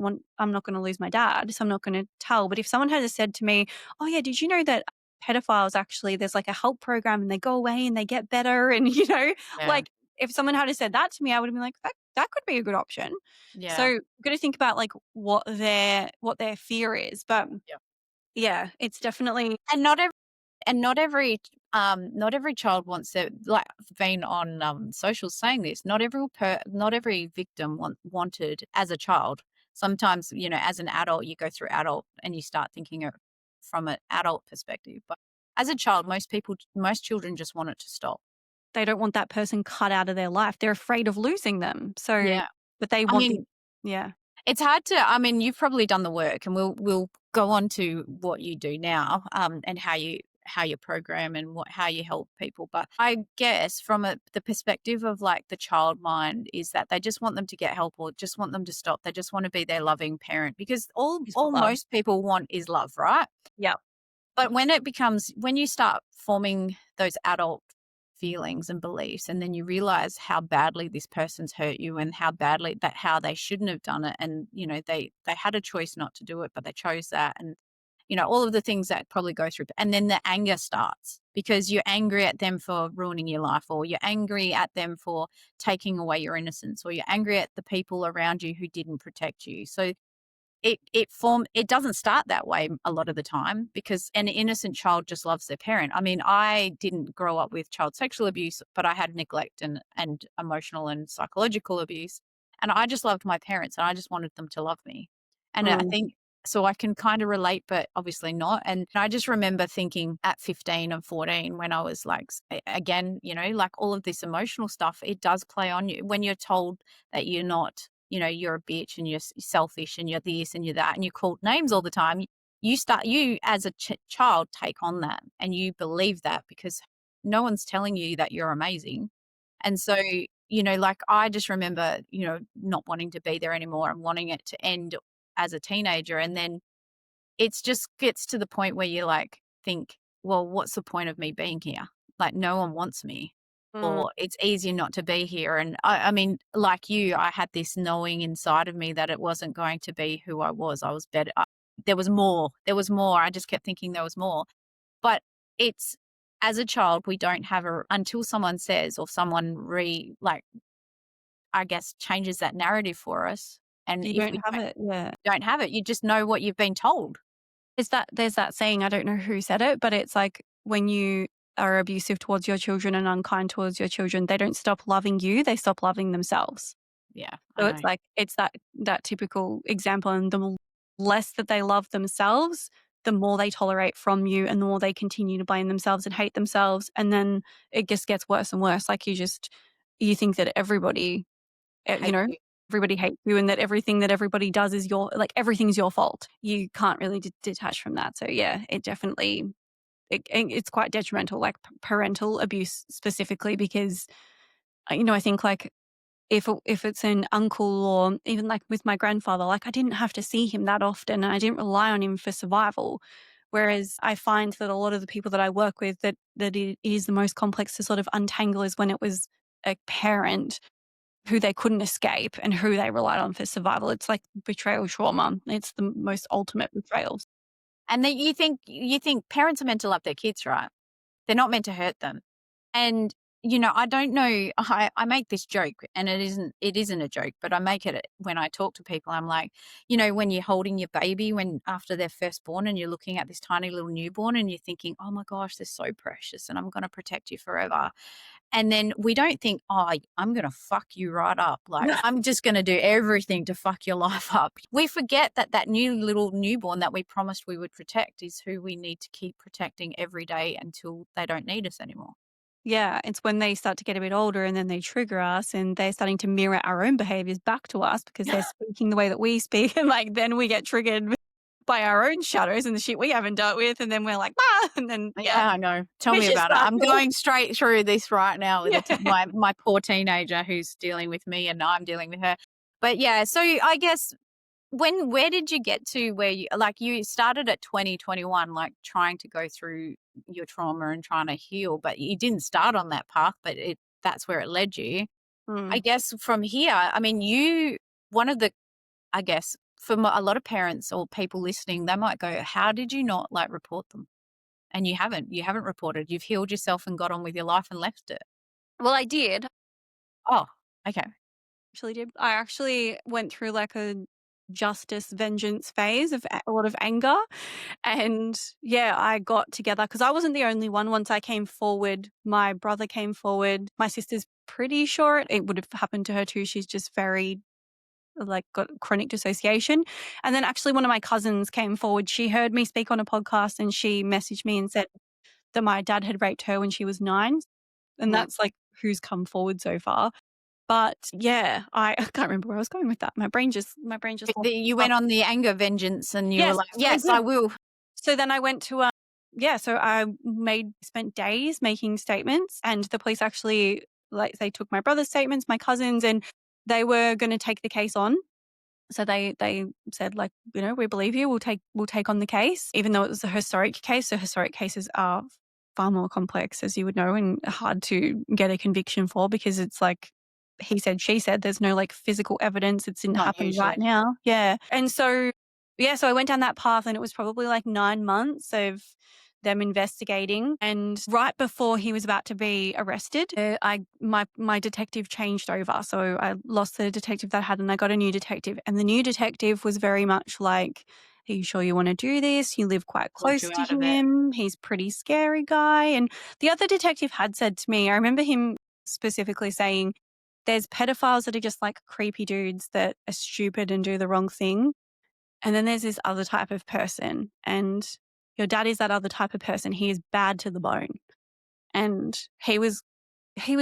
not going to lose my dad. So I'm not going to tell. But if someone had said to me, "Oh yeah, did you know that pedophiles, actually, there's like a help program and they go away and they get better," and Yeah. like, if someone had said that to me, I would have been like, that could be a good option. So Yeah. we've got to think about, like, what their fear is. But Yeah. yeah, it's definitely. And not every child wants to, like, been on social saying this. Not every victim wanted as a child. Sometimes, as an adult, you go through adult and you start thinking from an adult perspective. But as a child, most children just want it to stop. They don't want that person cut out of their life. They're afraid of losing them. So, Yeah. but they I want the. mean, Yeah. it's hard to, you've probably done the work, and we'll go on to what you do now, and how you how you program and how you help people. But I guess from the perspective of like the child mind is that they just want them to get help or just want them to stop. They just want to be their loving parent, because all Is what all love. most people want is love, right? Yeah. But when you start forming those adult feelings and beliefs, and then you realize how badly this person's hurt you and how they shouldn't have done it. And, they had a choice not to do it, but they chose that. And, all of the things that probably go through. And then the anger starts because you're angry at them for ruining your life, or you're angry at them for taking away your innocence, or you're angry at the people around you who didn't protect you. So it doesn't start that way a lot of the time, because an innocent child just loves their parent. I mean, I didn't grow up with child sexual abuse, but I had neglect and emotional and psychological abuse. And I just loved my parents and I just wanted them to love me. And I Mm. think so I can kind of relate, but obviously not. And I just remember thinking at 15 and 14 when I was like, again, like all of this emotional stuff, it does play on you when you're told that you're not, you're a bitch and you're selfish and you're this and you're that, and you're called names all the time. You as a child take on that and you believe that because no one's telling you that you're amazing. And so, like I just remember, not wanting to be there anymore and wanting it to end as a teenager. And then it's just gets to the point where you like think, well, what's the point of me being here? Like no one wants me, Mm. or it's easier not to be here. And I mean, like you, I had this knowing inside of me that it wasn't going to be who I was. I was better. There was more. There was more. I just kept thinking there was more. But it's as a child, we don't have until someone says or someone I guess changes that narrative for us. And You if don't we have it. Yeah. don't have it, you just know what you've been told. There's that saying, I don't know who said it, but it's like when you are abusive towards your children and unkind towards your children, they don't stop loving you, they stop loving themselves. Yeah, I So know. it's like it's that typical example, and the less that they love themselves, the more they tolerate from you and the more they continue to blame themselves and hate themselves, and then it just gets worse and worse. Like you think that everybody, Hate you. everybody hates you and that everything that everybody does is everything's your fault. You can't really detach from that. So yeah, it definitely it's quite detrimental, like parental abuse specifically, because I think like if it's an uncle or even like with my grandfather, like I didn't have to see him that often and I didn't rely on him for survival. Whereas I find that a lot of the people that I work with, that it is the most complex to sort of untangle is when it was a parent who they couldn't escape and who they relied on for survival. It's like betrayal trauma. It's the most ultimate betrayal. And then you think parents are meant to love their kids, right? They're not meant to hurt them. And I don't know. I make this joke, and it isn't a joke, but I make it when I talk to people. I'm like, when you're holding your baby when after they're first born, and you're looking at this tiny little newborn, and you're thinking, oh my gosh, they're so precious, and I'm going to protect you forever. And then we don't think, oh, I'm going to fuck you right up. Like, I'm just going to do everything to fuck your life up. We forget that new little newborn that we promised we would protect is who we need to keep protecting every day until they don't need us anymore. Yeah, it's when they start to get a bit older and then they trigger us and they're starting to mirror our own behaviors back to us because they're speaking the way that we speak. And like then we get triggered by our own shadows and the shit we haven't dealt with. And then we're like, ah, and then Yeah, I know. Tell me vicious about it. I'm cycle. going straight through this right now with Yeah. my poor teenager who's dealing with me and I'm dealing with her. But yeah, so I guess where did you get to where you started at 2021, like trying to go through your trauma and trying to heal, but you didn't start on that path, but that's where it led you. I Mm. guess from here, I mean, one of the, I guess for a lot of parents or people listening, they might go, how did you not like report them? And you haven't reported, you've healed yourself and got on with your life and left it. Well, I did. Oh, okay. Actually did. I actually went through like a justice vengeance phase of a lot of anger. And yeah, I got together because I wasn't the only one. Once I came forward, my brother came forward. My sister's pretty sure it would have happened to her too. She's just very like got chronic dissociation. And then actually one of my cousins came forward. She heard me speak on a podcast and she messaged me and said that my dad had raped her when she was 9. And Mm. that's like who's come forward so far. But yeah, I can't remember where I was going with that. My brain just lost You track. went on the anger vengeance and you were Yes, like, I yes, did. I will. So then I went to so I spent days making statements, and the police actually, like, they took my brother's statements, my cousins, and they were going to take the case on. So they said, like, we believe you. We'll take on the case, even though it was a historic case. So historic cases are far more complex, as you would know, and hard to get a conviction for, because it's like he said, she said. There's no like physical evidence. It didn't Not happen right usually. now. Yeah, and so so I went down that path, and it was probably like 9 months of them investigating. And right before he was about to be arrested, my detective changed over. So I lost the detective that I had, and I got a new detective. And the new detective was very much like, are you sure you want to do this? You live quite Talked close you to out of it. him. He's pretty scary guy. And the other detective had said to me, I remember him specifically saying, there's pedophiles that are just like creepy dudes that are stupid and do the wrong thing. And then there's this other type of person, and your dad is that other type of person. He is bad to the bone. And he was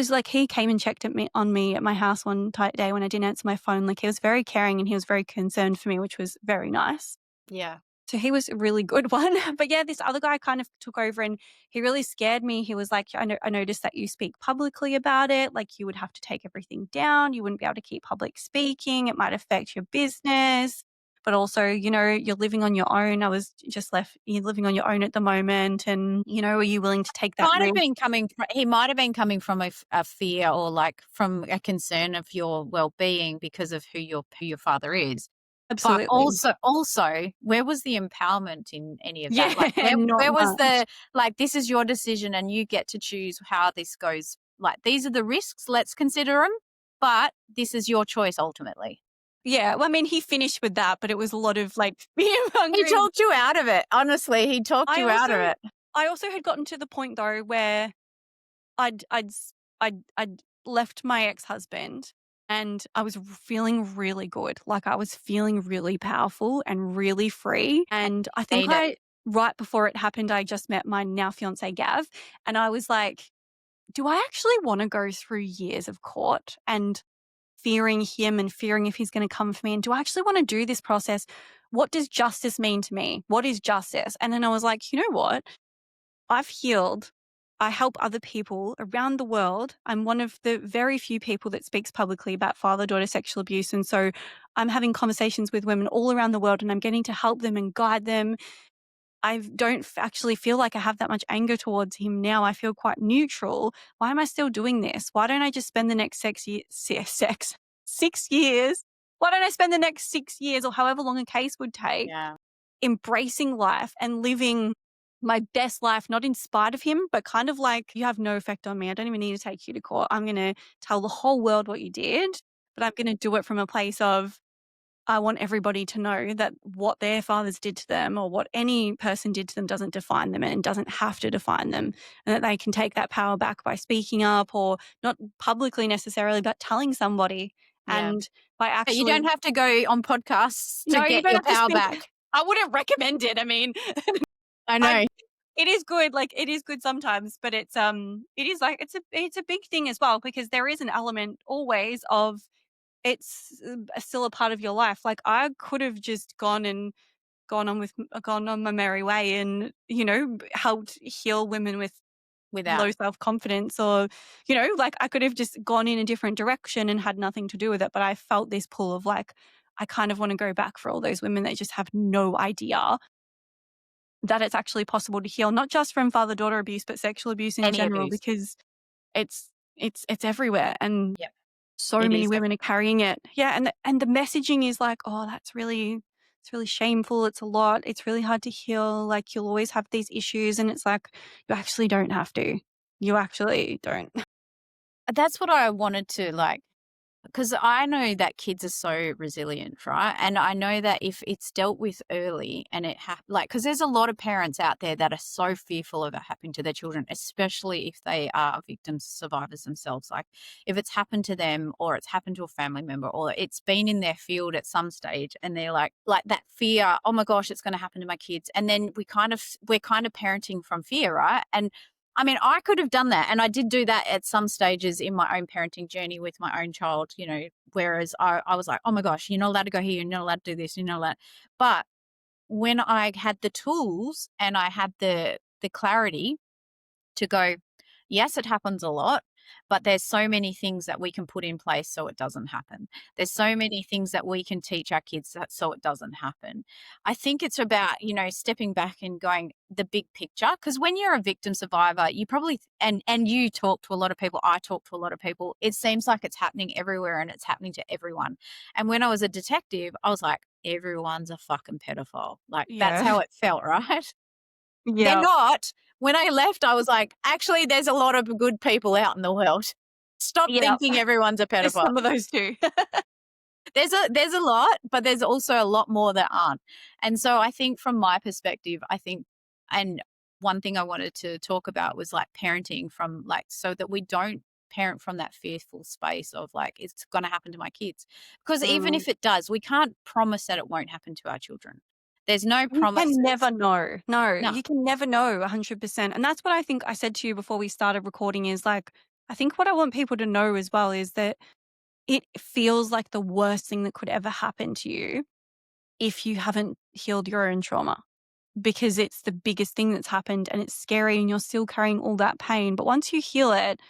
like, he came and checked on me at my house one day when I didn't answer my phone. Like, he was very caring, and he was very concerned for me, which was very nice. Yeah. So he was a really good one. But yeah, this other guy kind of took over, and he really scared me. He was like, I noticed that you speak publicly about it. Like, you would have to take everything down. You wouldn't be able to keep public speaking. It might affect your business. But also, you're living on your own. You're living on your own at the moment. And, are you willing to take that risk? He might have been coming from a fear, or like from a concern of your well-being because of who your father is. But Absolutely. also, where was the empowerment in any of that? Yeah, Like, not where was much. this is your decision and you get to choose how this goes. Like, these are the risks, let's consider them, but this is your choice ultimately. Yeah, well, I mean, he finished with that, but it was a lot of like fear He mongering. talked you out of it. Honestly, he talked I you also, out of it. I also had gotten to the point though where I'd left my ex-husband, and I was feeling really good. Like, I was feeling really powerful and really free. And I think Need it. right before it happened, I just met my now fiance Gav, and I was like, do I actually want to go through years of court and fearing him and fearing if he's going to come for me? And do I actually want to do this process? What does justice mean to me? What is justice? And then I was like, you know what? I've healed. I help other people around the world. I'm one of the very few people that speaks publicly about father-daughter sexual abuse. And so I'm having conversations with women all around the world, and I'm getting to help them and guide them. I don't actually feel like I have that much anger towards him now. I feel quite neutral. Why am I still doing this? Why don't I just spend the next 6 years? Why don't I spend the next 6 years, or however long a case would take, Yeah. embracing life and living my best life, not in spite of him, but kind of like, you have no effect on me. I don't even need to take you to court. I'm going to tell the whole world what you did, but I'm going to do it from a place of, I want everybody to know that what their fathers did to them, or what any person did to them, doesn't define them and doesn't have to define them. And that they can take that power back by speaking up, or not publicly necessarily, but telling somebody. Yeah. And by But you actually, don't have to go on podcasts to no, you get don't your have to power speak. back. I wouldn't recommend it. I mean, I I know. it is good. Like, it is good sometimes, but it is like, it's a big thing as well, because there is an element always of, it's still a part of your life. Like, I could have just gone on my merry way, and helped heal women with Without. low self-confidence, or like, I could have just gone in a different direction and had nothing to do with it. But I felt this pull of like, I kind of want to go back for all those women that just have no idea that it's actually possible to heal, not just from father-daughter abuse, but sexual abuse in Any general, abuse. because it's everywhere, and Yep. so It many is women are carrying it. Yeah, and the messaging is like, oh, it's really shameful. It's a lot. It's really hard to heal. Like, you'll always have these issues, and it's like, you actually don't have to. You actually don't. That's what I wanted to like, because I know that kids are so resilient, right? And I know that if it's dealt with early and because there's a lot of parents out there that are so fearful of it happening to their children, especially if they are victims, survivors themselves. Like, if it's happened to them, or it's happened to a family member, or it's been in their field at some stage, and they're like that fear, oh my gosh, it's going to happen to my kids. And then we're kind of parenting from fear, right? And I mean, I could have done that, and I did do that at some stages in my own parenting journey with my own child, whereas I was like, oh my gosh, you're not allowed to go here, you're not allowed to do this, you're not allowed. But when I had the tools and I had the the clarity to go, yes, it happens a lot, but there's so many things that we can put in place so it doesn't happen. There's so many things that we can teach our kids so it doesn't happen. I think it's about, stepping back and going the big picture, because when you're a victim survivor, you probably and you talk to a lot of people, I talk to a lot of people, it seems like it's happening everywhere and it's happening to everyone. And when I was a detective, I was like, everyone's a fucking pedophile. Like, that's Yeah. how it felt, right? They're Yeah. not. When I left, I was like, actually, there's a lot of good people out in the world. Stop Yeah. thinking everyone's a There's pedophile. some of those too. There's a lot, but there's also a lot more that aren't. And so I think from my perspective, and one thing I wanted to talk about was like parenting from like, so that we don't parent from that fearful space of like, it's going to happen to my kids. Because even Mm. if it does, we can't promise that it won't happen to our children. There's no You can never promises. know. No, No, you can never know 100%. And that's what I think I said to you before we started recording is like, I think what I want people to know as well is that it feels like the worst thing that could ever happen to you if you haven't healed your own trauma, because it's the biggest thing that's happened and it's scary and you're still carrying all that pain. But once you heal it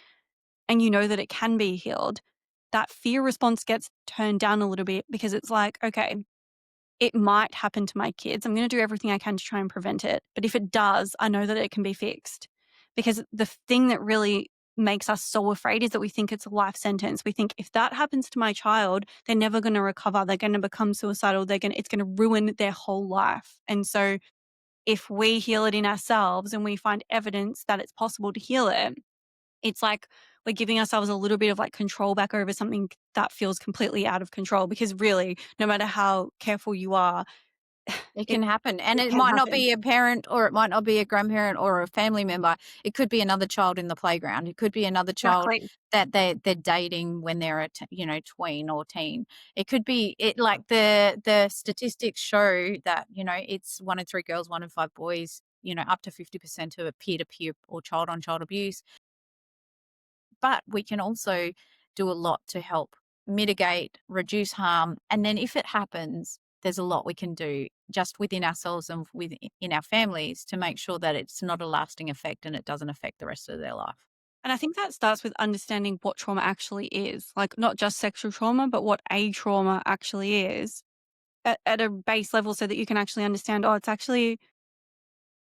and you know that it can be healed, that fear response gets turned down a little bit because it's like, okay, it might happen to my kids. I'm going to do everything I can to try and prevent it. But if it does, I know that it can be fixed. Because the thing that really makes us so afraid is that we think it's a life sentence. We think if that happens to my child, they're never going to recover. They're going to become suicidal. It's going to ruin their whole life. And so if we heal it in ourselves and we find evidence that it's possible to heal it, it's like we're giving ourselves a little bit of like control back over something that feels completely out of control, because really, no matter how careful you are, it it can happen. And it it can might not happen. be a parent, or it might not be a grandparent or a family member. It could be another child in the playground. It could be another child Exactly. that they're dating when they're a tween or teen. It could be it like the statistics show that, it's 1 in 3 girls, 1 in 5 boys, up to 50% of peer-to-peer or child-on-child abuse. But we can also do a lot to help mitigate, reduce harm. And then if it happens, there's a lot we can do just within ourselves and in our families to make sure that it's not a lasting effect and it doesn't affect the rest of their life. And I think that starts with understanding what trauma actually is, like not just sexual trauma, but what a trauma actually is at a base level, so that you can actually understand, oh, it's actually,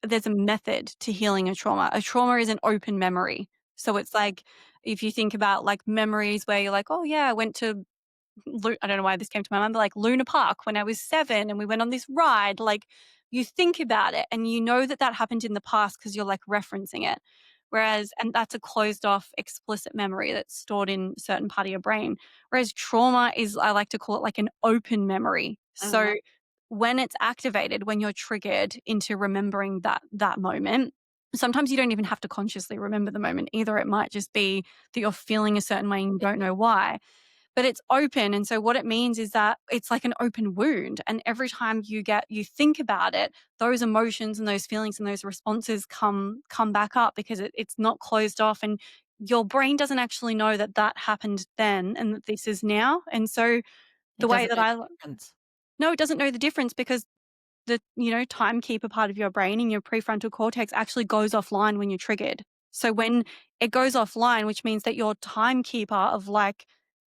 there's a method to healing a trauma. A trauma is an open memory. So it's like, if you think about like memories where you're like, oh yeah, I went to I don't know why this came to my mind, but like Luna Park when I was 7 and we went on this ride, like you think about it and you know that that happened in the past because you're like referencing it. And that's a closed off explicit memory that's stored in a certain part of your brain. Whereas trauma is, I like to call it like an open memory. So Mhm. when it's activated, when you're triggered into remembering that moment, sometimes you don't even have to consciously remember the moment either. It might just be that you're feeling a certain way and you don't know why, but it's open. And so what it means is that it's like an open wound. And every time you think about it, those emotions and those feelings and those responses come back up, because it's not closed off. And your brain doesn't actually know that that happened then and that this is now. And so the It way doesn't that know I, the difference. no, it doesn't know the difference, because the timekeeper part of your brain in your prefrontal cortex actually goes offline when you're triggered. So when it goes offline, which means that your timekeeper of like,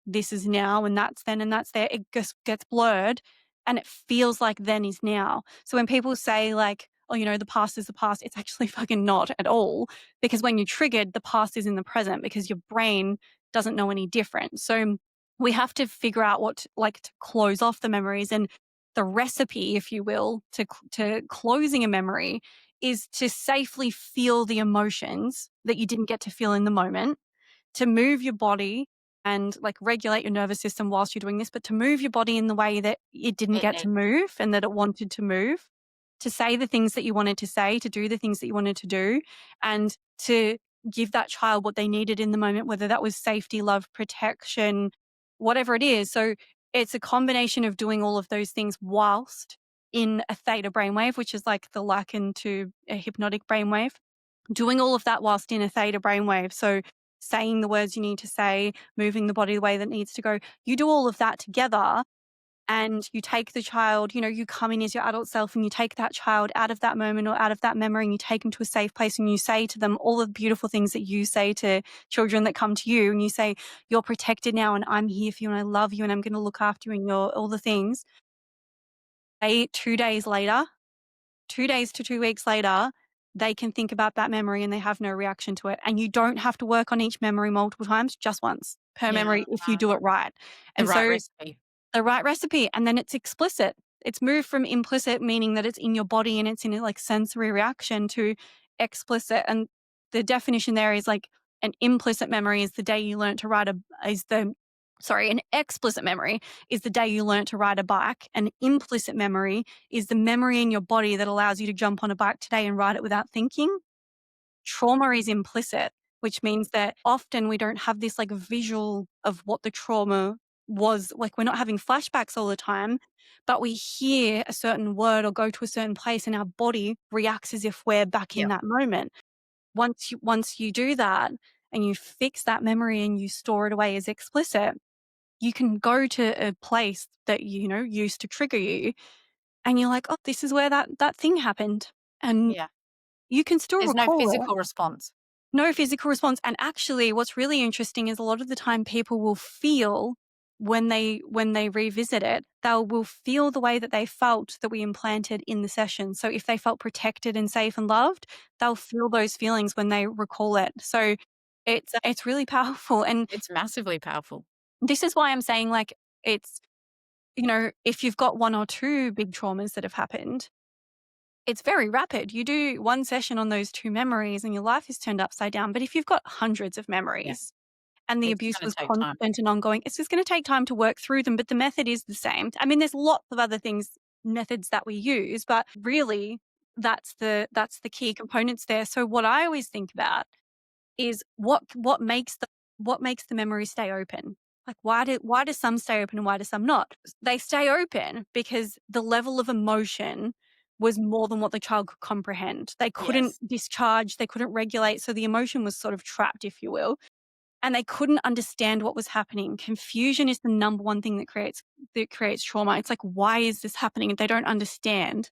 this is now and that's then and that's there, it just gets blurred and it feels like then is now. So when people say like, oh, the past is the past, it's actually fucking not at all, because when you're triggered, the past is in the present because your brain doesn't know any different. So we have to figure out what to close off the memories. And the recipe, if you will, to closing a memory is to safely feel the emotions that you didn't get to feel in the moment, to move your body and like regulate your nervous system whilst you're doing this, but to move your body in the way that it didn't It get to needs move and that it wanted to move, to say the things that you wanted to say, to do the things that you wanted to do, and to give that child what they needed in the moment, whether that was safety, love, protection, whatever it is. So it's a combination of doing all of those things whilst in a theta brainwave, which is like the liken to a hypnotic brainwave, doing all of that whilst in a theta brainwave. So saying the words you need to say, moving the body the way that needs to go. You do all of that together and you take the child, you come in as your adult self and you take that child out of that moment or out of that memory and you take them to a safe place and you say to them all the beautiful things that you say to children that come to you, and you say, you're protected now and I'm here for you and I love you and I'm going to look after you and you're all the things. 2 days later, 2 days to 2 weeks later, they can think about that memory and they have no reaction to it. And you don't have to work on each memory multiple times, just once per Yeah. memory if you do it right. The And right so recipe. the right recipe, and then it's explicit. It's moved from implicit, meaning that it's in your body and it's in a like sensory reaction, to explicit. And the definition there is like an implicit memory is the day you learned to ride a is the sorry, an explicit memory is the day you learned to ride a bike. An implicit memory is the memory in your body that allows you to jump on a bike today and ride it without thinking. Trauma is implicit, which means that often we don't have this like visual of what the trauma was. Like, we're not having flashbacks all the time, but we hear a certain word or go to a certain place and our body reacts as if we're back in Yeah. that moment. Once you do that and you fix that memory and you store it away as explicit, you can go to a place that used to trigger you and you're like, oh, this is where that thing happened. And Yeah. you can still There's no recall it. physical response. No physical response. And actually what's really interesting is a lot of the time people will feel when they revisit it, they will feel the way that they felt that we implanted in the session. So if they felt protected and safe and loved, they'll feel those feelings when they recall it. So it's really powerful. And It's massively powerful. this is why I'm saying, like, it's, if you've got one or two big traumas that have happened, it's very rapid. You do one session on those two memories and your life is turned upside down. But if you've got hundreds of Yeah. memories and the It's abuse gonna was take time. constant and ongoing, it's just going to take time to work through them. But the method is the same. I mean, there's lots of other methods that we use, but really that's the key components there. So what I always think about is what makes the memory stay open. Like, why do some stay open and why do some not? They stay open because the level of emotion was more than what the child could comprehend. They couldn't Yes. discharge, they couldn't regulate, so the emotion was sort of trapped, if you will, and they couldn't understand what was happening. Confusion is the number one thing that creates trauma. It's like, why is this happening? They don't understand.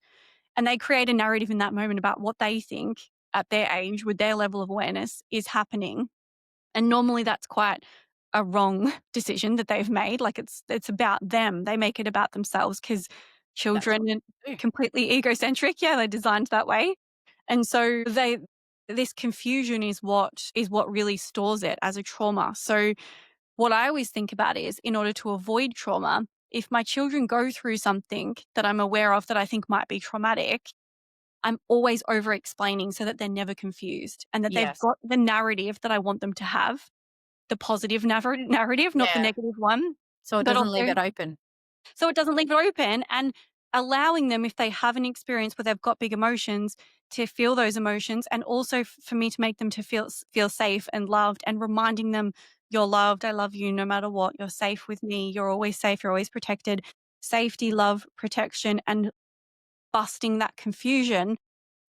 And they create a narrative in that moment about what they think at their age with their level of awareness is happening. And normally that's quite a wrong decision that they've made. Like, it's about them. They make it about themselves because That's children what are we do. completely egocentric. Yeah, they're designed that way. And so this confusion is what really stores it as a trauma. So what I always think about is, in order to avoid trauma, if my children go through something that I'm aware of that I think might be traumatic, I'm always over explaining so that they're never confused and that they've Yes. got the narrative that I want them to have, the positive narrative, not the Yeah. negative one. So it But doesn't leave also, it open. so it doesn't leave it open, and allowing them, if they have an experience where they've got big emotions, to feel those emotions, and also for me to make them to feel safe and loved, and reminding them, you're loved, I love you no matter what, you're safe with me, you're always safe, you're always protected. Safety, love, protection, and busting that confusion.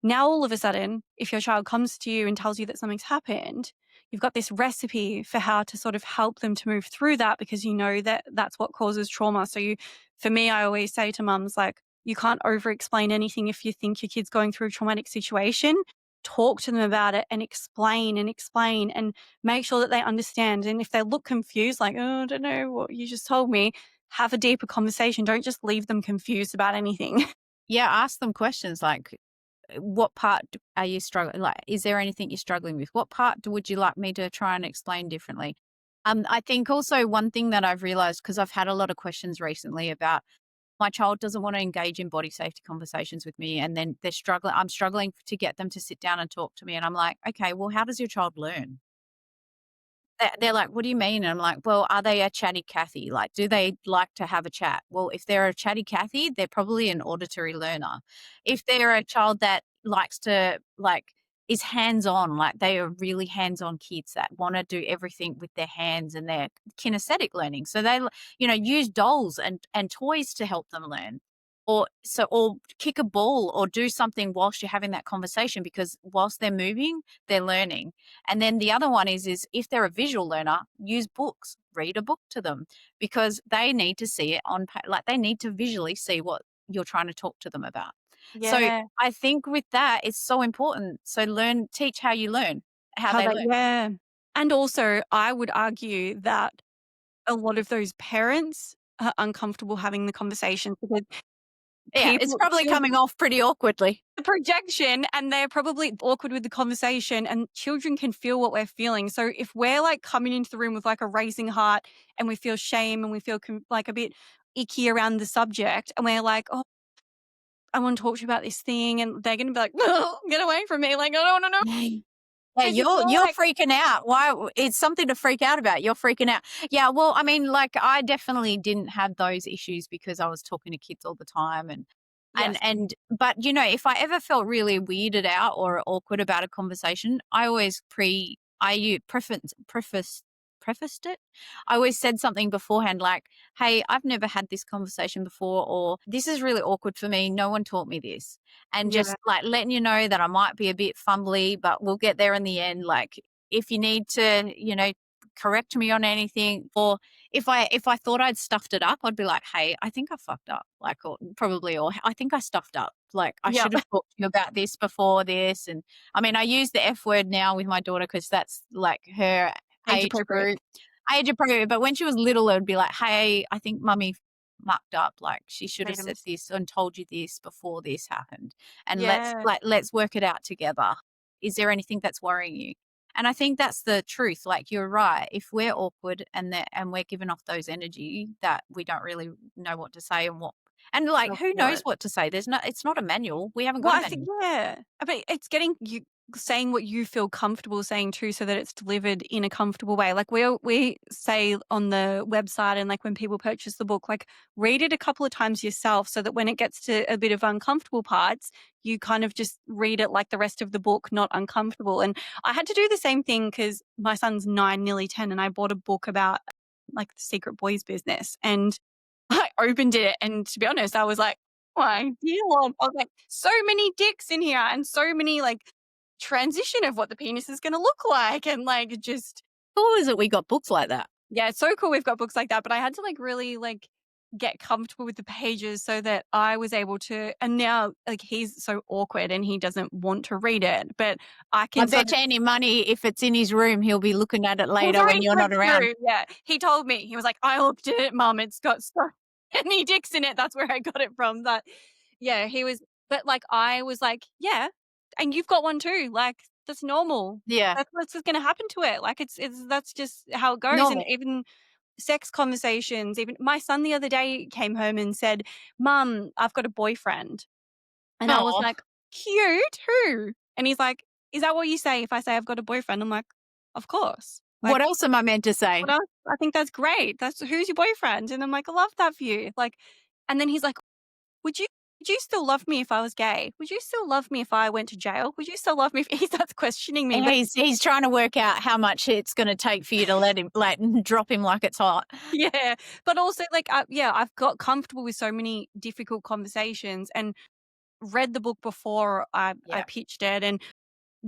Now, all of a sudden, if your child comes to you and tells you that something's happened, you've got this recipe for how to sort of help them to move through that, because you know that that's what causes trauma. So for me, I always say to mums, like, you can't over explain anything. If you think your kid's going through a traumatic situation, talk to them about it and explain and make sure that they understand. And if they look confused, like, oh, I don't know what you just told me, have a deeper conversation. Don't just leave them confused about anything. Yeah, ask them questions like, what part are you struggling? Like, is there anything you're struggling with? What part would you like me to try and explain differently? I think also one thing that I've realized, because I've had a lot of questions recently about my child doesn't want to engage in body safety conversations with me, and then they're struggling. I'm struggling to get them to sit down and talk to me, and I'm like, okay, well, how does your child learn? They're like, "What do you mean?" And I'm like, "Well, are they a chatty Cathy? Like, do they like to have a chat?" Well, if they're a chatty Cathy, they're probably an auditory learner. If they're a child that likes to, like, is hands-on, like, they are really hands-on kids that wanna do everything with their hands and they're kinesthetic learning. So they use dolls and toys to help them learn. or kick a ball or do something whilst you're having that conversation, because whilst they're moving, they're learning. And then the other one is if they're a visual learner, use books, read a book to them, because they need to see it like they need to visually see what you're trying to talk to them about. So Yeah. I think with that, it's so important. So teach how you learn, how How they that learn. yeah. And also, I would argue that a lot of those parents are uncomfortable having the conversation because Yeah, it's people probably coming off pretty awkwardly. the projection and they're probably awkward with the conversation and children can feel what we're feeling. So if we're like coming into the room with like a racing heart and we feel shame and we feel like a bit icky around the subject and we're like, oh, I want to talk to you about this thing. And they're going to be like, oh, get away from me. Like, oh, no, no, no. Yeah, Because you're freaking out. Why? It's something to freak out about. You're freaking out. Yeah, well, I mean, like I definitely didn't have those issues because I was talking to kids all the time yes. but if I ever felt really weirded out or awkward about a conversation, I always prefaced it. I always said something beforehand like, "Hey, I've never had this conversation before," or "This is really awkward for me. No one taught me this." And Yeah. just like letting you know that I might be a bit fumbly, but we'll get there in the end. Like if you need to, correct me on anything, or if I thought I'd stuffed it up, I'd be like, "Hey, I think I fucked up," like, or I think I stuffed up. Like I Yeah. should have talked to you about this before this. And I mean, I use the F word now with my daughter because that's like her Age age appropriate. group. Age appropriate. But when she was little, it would be like, "Hey, I think mummy mucked up. Like she should have Made a said mistake. this and told you this before this happened. And Yeah. let's work it out together. Is there anything that's worrying you?" And I think that's the truth. Like you're right. If we're awkward and we're giving off those energy that we don't really know what to say and like Go who for knows it. what to say? It's not a manual. We haven't got Well, a I think manual. yeah. I mean, it's getting you saying what you feel comfortable saying too, so that it's delivered in a comfortable way. Like we say on the website, and like when people purchase the book, like read it a couple of times yourself, so that when it gets to a bit of uncomfortable parts, you kind of just read it like the rest of the book, not uncomfortable. And I had to do the same thing because my son's 9, nearly 10, and I bought a book about like the secret boys business, and I opened it, and to be honest, I was like, my dear Lord. I was like, so many dicks in here and so many like transition of what the penis is going to look like. And like, just, Cool is it we got books like that? yeah, it's so cool. We've got books like that, but I had to like really like get comfortable with the pages so that I was able to, and now like he's so awkward and he doesn't want to read it, but I I can sort bet you any money if it's in his room, he'll be looking at it Well, later when very you're not quick around. through, yeah. He told me, he was like, "I looked at it, Mum, it's got so many dicks in it." That's where I got it from. But yeah, he was but like I was like, "Yeah, and you've got one too. Like, that's normal. Yeah, That's what's gonna happen to it. Like it's that's just how it goes." And normal. even sex conversations, even my son the other day came home and said, "Mum, I've got a boyfriend." And I was Oh, like, "Cute, who?" And he's like, "Is that what you say if I say I've got a boyfriend?" I'm like, "Of course." Like, what else am I meant to say? what else? I think that's great. That's who's your boyfriend? And I'm like, I love that for you. Like, and then he's like, would you still love me if I was gay? Would you still love me if I went to jail? Would you still love me if he starts questioning me? And But he's trying to work out how much it's going to take for you to let him like drop him like it's hot. yeah, but also like, yeah, I've got comfortable with so many difficult conversations and read the book before I Yeah. pitched it. And,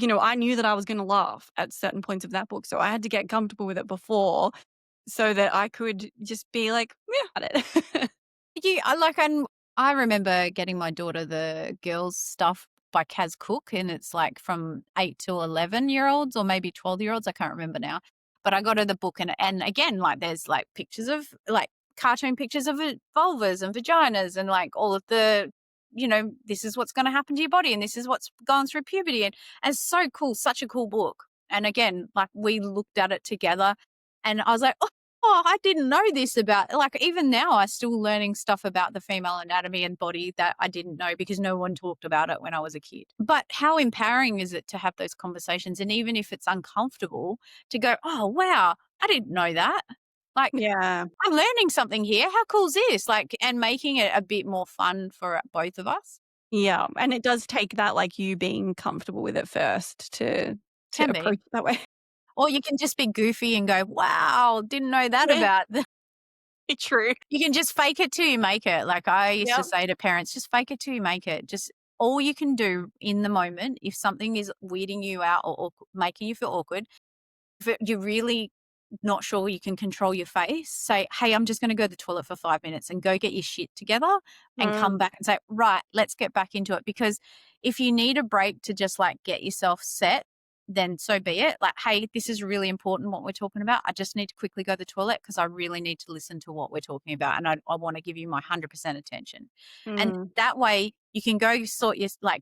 I knew that I was going to laugh at certain points of that book. So I had to get comfortable with it before so that I could just be like, yeah, at it. I remember getting my daughter the girls stuff by Kaz Cook, and it's like from 8 to 11-year-olds or maybe 12-year-olds. I can't remember now. But I got her the book, and again, like there's like pictures of like cartoon pictures of vulvas and vaginas and like all of the, this is what's going to happen to your body and this is what's gone through puberty. And it's so cool, such a cool book. And again, like we looked at it together and I was like, oh, I didn't know this about, like, even now, I'm still learning stuff about the female anatomy and body that I didn't know because no one talked about it when I was a kid. But how empowering is it to have those conversations? And even if it's uncomfortable, to go, oh, wow, I didn't know that. Like, Yeah. I'm learning something here. How cool is this? Like, and making it a bit more fun for both of us. Yeah. And it does take that, like you being comfortable with it first to Can be. approach it that way. Or you can just be goofy and go, wow, didn't know that Yeah. about true. You can just fake it till you make it. Like I used to Yep. say to parents, just fake it till you make it. Just all you can do in the moment, if something is weirding you out or making you feel awkward, if you're really not sure you can control your face, say, hey, I'm just going to go to the toilet for 5 minutes and go get your shit together and come Mm, back and say, right, let's get back into it. Because if you need a break to just like get yourself set, then so be it. Like, hey, this is really important what we're talking about. I just need to quickly go to the toilet because I really need to listen to what we're talking about. And I want to give you my 100% attention. And mm. that way you can go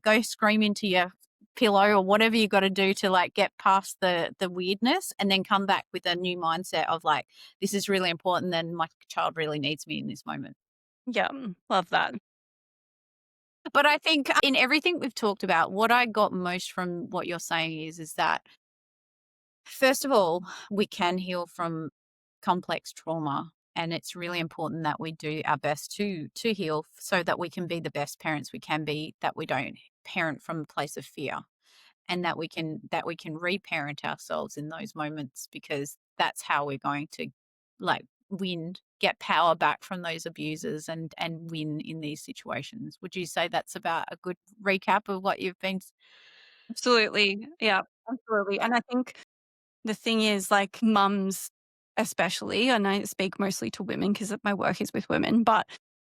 go scream into your pillow or whatever you got to do to like get past the weirdness and then come back with a new mindset of like, this is really important, then my child really needs me in this moment. Yeah, love that. But I think in everything we've talked about, what I got most from what you're saying is that first of all, we can heal from complex trauma, and it's really important that we do our best to heal so that we can be the best parents we can be, that we don't parent from a place of fear, and that we can reparent ourselves in those moments, because that's how we're going to like get power back from those abusers and win in these situations. Would you say that's about a good recap of what you've been? Absolutely. Yeah, absolutely. And I think the thing is, like, mums especially, and I speak mostly to women because my work is with women, but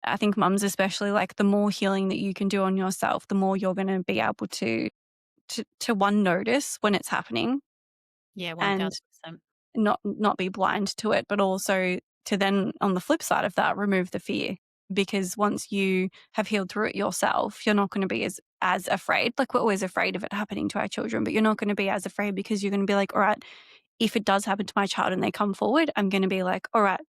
I think mums especially, like, the more healing that you can do on yourself, the more you're gonna be able to one, notice when it's happening Yeah, and 1000%. not be blind to it, but also to then, on the flip side of that, remove the fear. Because once you have healed through it yourself, you're not gonna be as afraid. Like, we're always afraid of it happening to our children, but you're not gonna be as afraid because you're gonna be like, "All right, if it does happen to my child and they come forward, I'm gonna be like, all right,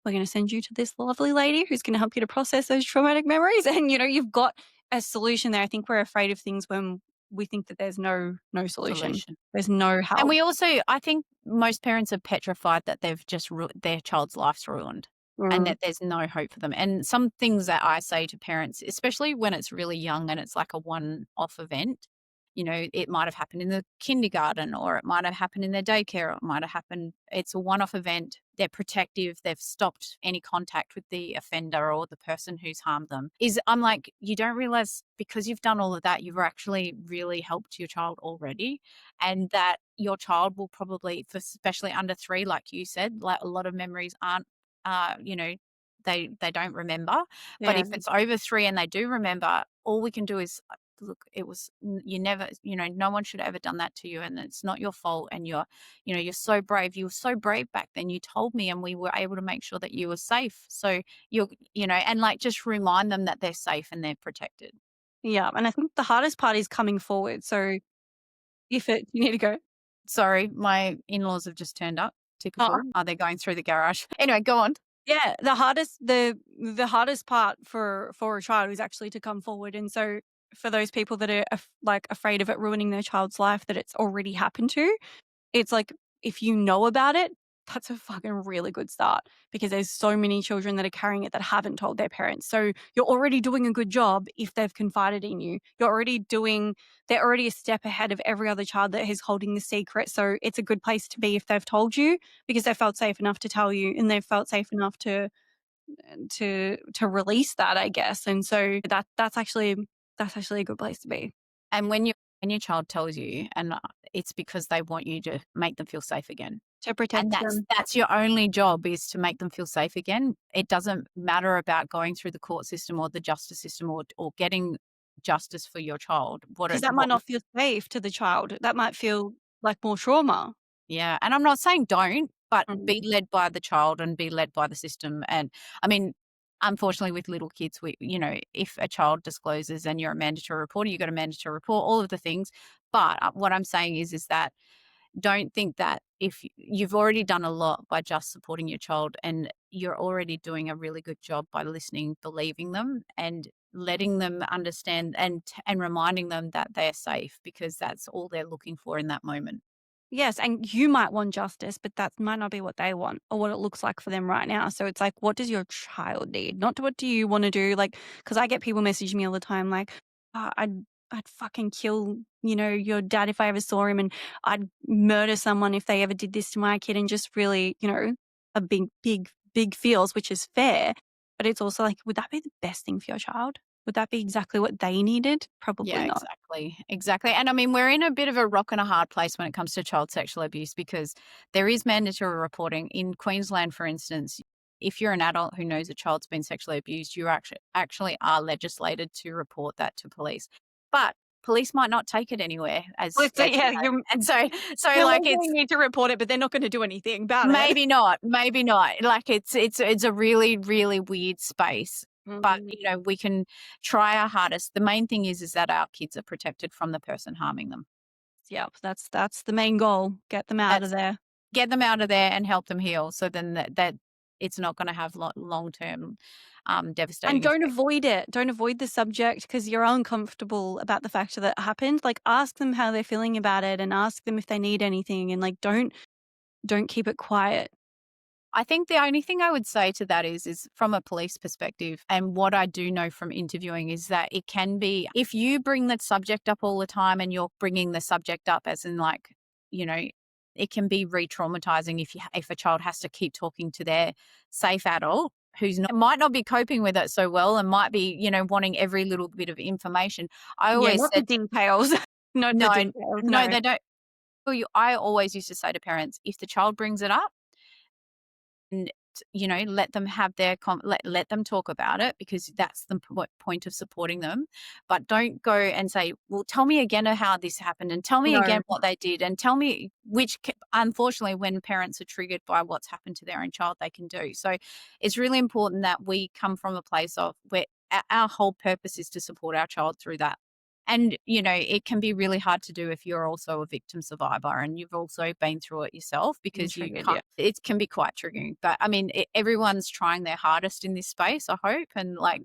we're gonna send you to this lovely lady who's gonna help you to process those traumatic memories." And, you've got a solution there. I think we're afraid of things when we think that there's no solution. Solution. There's no And help. we also, I think most parents are petrified that they've just their child's life's ruined and Mm, that there's no hope for them. And some things that I say to parents, especially when it's really young and it's like a one-off event, it might have happened in the kindergarten, or it might have happened in their daycare, or it might have happened, it's a one-off event. They're protective. They've stopped any contact with the offender or the person who's harmed them. I'm like, you don't realize because you've done all of that, you've actually really helped your child already, and that your child will probably, especially under 3, like you said, like a lot of memories aren't, uh, you know, they don't remember. But yeah. if it's over 3 and they do remember, all we can do is, look, it was you never, no one should have ever done that to you, and it's not your fault. And you're so brave. You were so brave back then. You told me, and we were able to make sure that you were safe. So and like just remind them that they're safe and they're protected. Yeah, and I think the hardest part is coming forward. So if it you need to go. Sorry, my in-laws have just turned up. Oh, Typical. Are they going through the garage? Anyway, go on. yeah, the hardest part for a child is actually to come forward. And so for those people that are like afraid of it ruining their child's life that it's already happened to, it's like, if you know about it, that's a fucking really good start, because there's so many children that are carrying it that haven't told their parents. So you're already doing a good job if they've confided in you. They're already a step ahead of every other child that is holding the secret. So it's a good place to be if they've told you, because they felt safe enough to tell you and they felt safe enough to release that, I guess. And so that's actually a good place to be. And when your child tells you, and it's because they want you to make them feel safe again. To And protect that's them. that's your only job, is to make them feel safe again. It doesn't matter about going through the court system or the justice system, or getting justice for your child. Because that might not feel safe to the child. That might feel like more trauma. Yeah, and I'm not saying don't, but Mm. be led by the child and be led by the system. And I mean, unfortunately, with little kids, if a child discloses and you're a mandatory reporter, you got a mandatory report, all of the things. But what I'm saying is that don't think that if you've already done a lot by just supporting your child, and you're already doing a really good job by listening, believing them, and letting them understand, and reminding them that they're safe, because that's all they're looking for in that moment. Yes, and you might want justice, but that might not be what they want or what it looks like for them right now. So it's like, what does your child need? Not what do you want to do? Like, because I get people messaging me all the time, like, I'd fucking kill, your dad if I ever saw him, and I'd murder someone if they ever did this to my kid, and just really, a big, big big feels, which is fair. But it's also like, would that be the best thing for your child? Would that be exactly what they needed? Probably Yeah, not. exactly. And I mean, we're in a bit of a rock and a hard place when it comes to child sexual abuse because there is mandatory reporting. In Queensland, for instance, if you're an adult who knows a child's been sexually abused, you actually are legislated to report that to police. But police might not take it anywhere, Well, so, as you yeah, know. you And so like legally it's need to report it, but they're not going to do anything about it. maybe not, maybe not. Like it's a really, really weird space. But Mhm. you know, we can try our hardest. The main thing is that our kids are protected from the person harming them. Yep, that's the main goal. Get them out of That's there. get them out of there and help them heal. So then that it's not going to have long term And devastating don't effects. avoid it. Don't avoid the subject because you're uncomfortable about the fact that it happened. Like, ask them how they're feeling about it and ask them if they need anything, and, like, don't keep it quiet. I think the only thing I would say to that is from a police perspective, and what I do know from interviewing is that it can be if you bring that subject up all the time and you're bringing the subject up as in like, you know, it can be re-traumatizing if a child has to keep talking to their safe adult who's not, might not be coping with it so well and might be, you know, wanting every little bit of information. I Yeah, always not the said details. Not the no, details, no, no. they don't. I always used to say to parents, if the child brings it up, and you know, let them have their let them talk about it because that's the point of supporting them, but don't go and say, well, tell me again how this happened and tell me No, again what they did and tell me unfortunately when parents are triggered by what's happened to their own child they can do. So it's really important that we come from a place of where our whole purpose is to support our child through that. And, you know, it can be really hard to do if you're also a victim survivor and you've also been through it yourself being because you triggered, can't, yeah. it can be quite triggering. But I mean, everyone's trying their hardest in this space, I hope, and like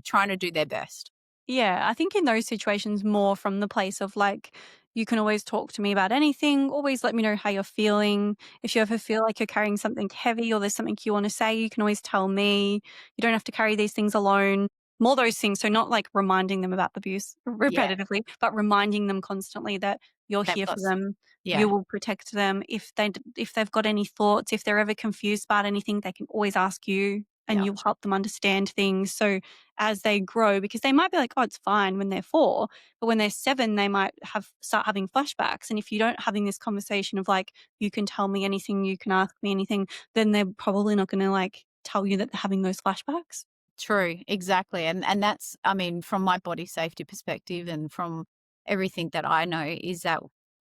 trying to do their best. Yeah, I think in those situations more from the place of like, you can always talk to me about anything, always let me know how you're feeling. If you ever feel like you're carrying something heavy or there's something you want to say, you can always tell me. You don't have to carry these things alone. More those things. So not like reminding them about the abuse Yeah. repetitively, but reminding them constantly that you're They've here got, for them. You yeah, will protect them. If they've got any thoughts, if they're ever confused about anything, they can always ask you and yeah, you'll help them understand things. So as they grow, because they might be like, oh, it's fine when they're 4, but when they're 7, they might start having flashbacks. And if you don't having this conversation of like, you can tell me anything, you can ask me anything, then they're probably not going to like tell you that they're having those flashbacks. true. Exactly. And that's, I mean, from my body safety perspective and from everything that I know is that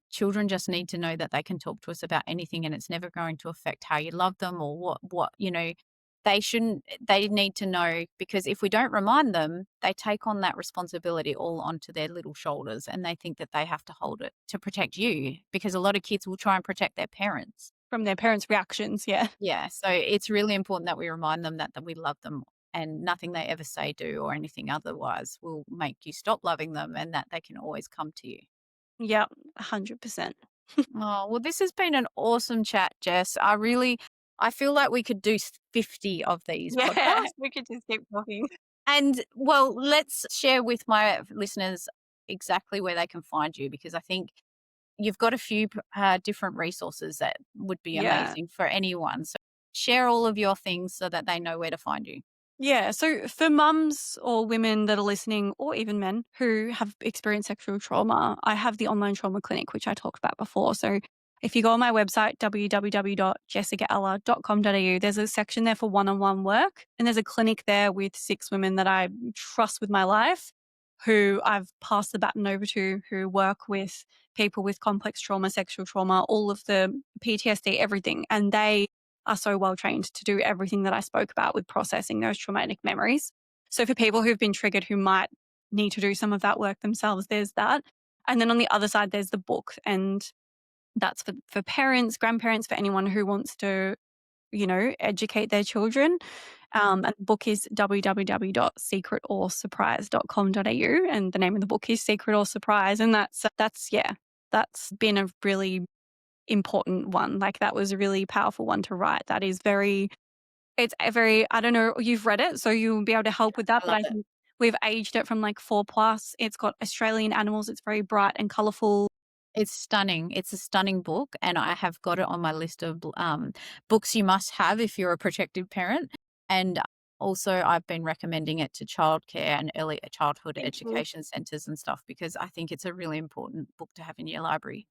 children just need to know that they can talk to us about anything and it's never going to affect how you love them or what, you know, they need to know because if we don't remind them, they take on that responsibility all onto their little shoulders and they think that they have to hold it to protect you because a lot of kids will try and protect their parents. From their parents' reactions. Yeah. Yeah, so it's really important that we remind them that we love them and nothing they ever say, do, or anything otherwise will make you stop loving them and that they can always come to you. Yeah. 100%. Oh, well, this has been an awesome chat, Jess. I feel like we could do 50 of these Yeah. podcasts. We could just keep talking. And well, let's share with my listeners exactly where they can find you because I think you've got a few different resources that would be Yeah. amazing for anyone. So share all of your things so that they know where to find you. Yeah, so for mums or women that are listening, or even men who have experienced sexual trauma, I have the online trauma clinic, which I talked about before. So if you go on my website, www.jessicaella.com.au, there's a section there for one-on-one work. And there's a clinic there with 6 women that I trust with my life, who I've passed the baton over to, who work with people with complex trauma, sexual trauma, all of the PTSD, everything. And they are so well trained to do everything that I spoke about with processing those traumatic memories. So for people who've been triggered who might need to do some of that work themselves, there's that. And then on the other side, there's the book. And that's for parents, grandparents, for anyone who wants to, educate their children. And the book is www.secretorsurprise.com.au. And the name of the book is Secret or Surprise. And that's been a really important one. Like, that was a really powerful one to write. That is it's a very, I don't know, you've read it, so you'll be able to help with that. I But love I it. think we've aged it from like 4 plus. It's got Australian animals. It's very bright and colourful. It's stunning. It's a stunning book, and I have got it on my list of books you must have if you're a protective parent. And also, I've been recommending it to childcare and early childhood Thank you. education centres and stuff because I think it's a really important book to have in your library.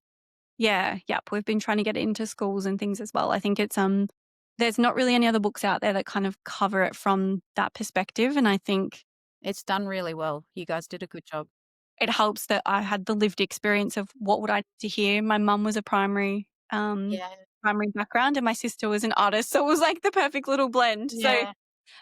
Yeah, yep, we've been trying to get it into schools and things as well. I think it's, there's not really any other books out there that kind of cover it from that perspective, and I think It's done really well. You guys did a good job. it helps that I had the lived experience of what would I need to hear. My mum was a Yeah. primary background, and my sister was an artist, so it was like the perfect little blend. So Yeah.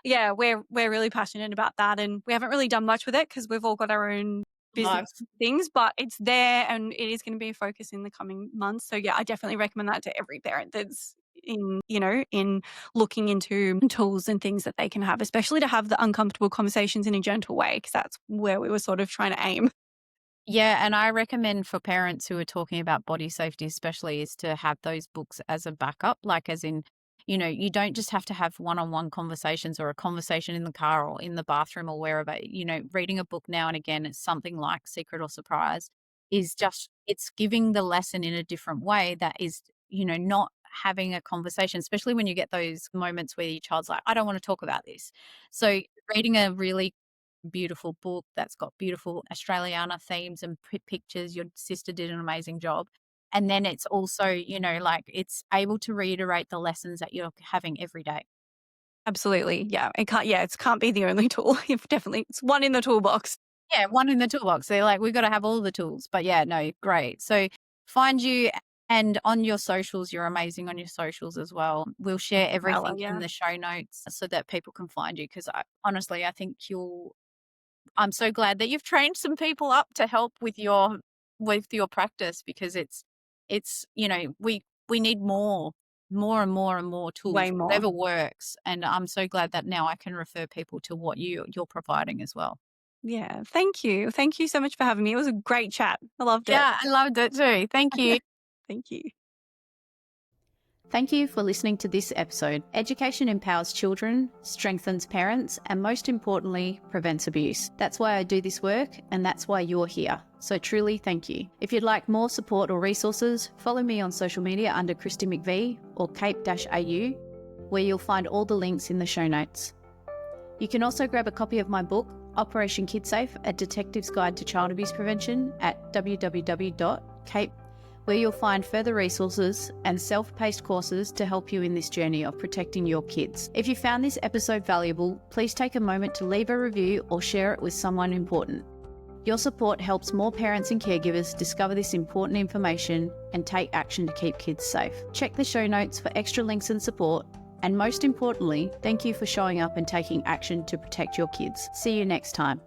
yeah, we're really passionate about that, and we haven't really done much with it because we've all got our own business Life. things, but it's there and it is going to be a focus in the coming months. So yeah, I definitely recommend that to every parent that's in looking into tools and things that they can have, especially to have the uncomfortable conversations in a gentle way, because that's where we were sort of trying to aim. Yeah, and I recommend for parents who are talking about body safety, especially, is to have those books as a backup. Like, as in, you don't just have to have one on one conversations or a conversation in the car or in the bathroom or wherever. Reading a book now and again, it's something like Secret or Surprise, is just, it's giving the lesson in a different way that is, not having a conversation, especially when you get those moments where your child's like, I don't want to talk about this. So, reading a really beautiful book that's got beautiful Australiana themes and pictures. Your sister did an amazing job. And then it's also, like, it's able to reiterate the lessons that you're having every day. Absolutely. Yeah. It can't be the only tool. If definitely it's one in the toolbox. Yeah, one in the toolbox. They're like, we've got to have all the tools. But yeah, no, great. So find you, and on your socials, you're amazing on your socials as well. We'll share Bella, everything in yeah. the show notes so that people can find you, because honestly, I think I'm so glad that you've trained some people up to help with your practice, because we need more tools, Way more. whatever works. And I'm so glad that now I can refer people to what you're providing as well. Yeah. Thank you. Thank you so much for having me. It was a great chat. I loved it. Yeah, I loved it too. Thank you. Thank you. Thank you for listening to this episode. Education empowers children, strengthens parents, and most importantly, prevents abuse. That's why I do this work, and that's why you're here. So truly, thank you. If you'd like more support or resources, follow me on social media under Kristi McVie or Cape-AU, where you'll find all the links in the show notes. You can also grab a copy of my book, Operation KidSafe, A Detective's Guide to Child Abuse Prevention, at www.cape, where you'll find further resources and self-paced courses to help you in this journey of protecting your kids. If you found this episode valuable, please take a moment to leave a review or share it with someone important. Your support helps more parents and caregivers discover this important information and take action to keep kids safe. Check the show notes for extra links and support. And most importantly, thank you for showing up and taking action to protect your kids. See you next time.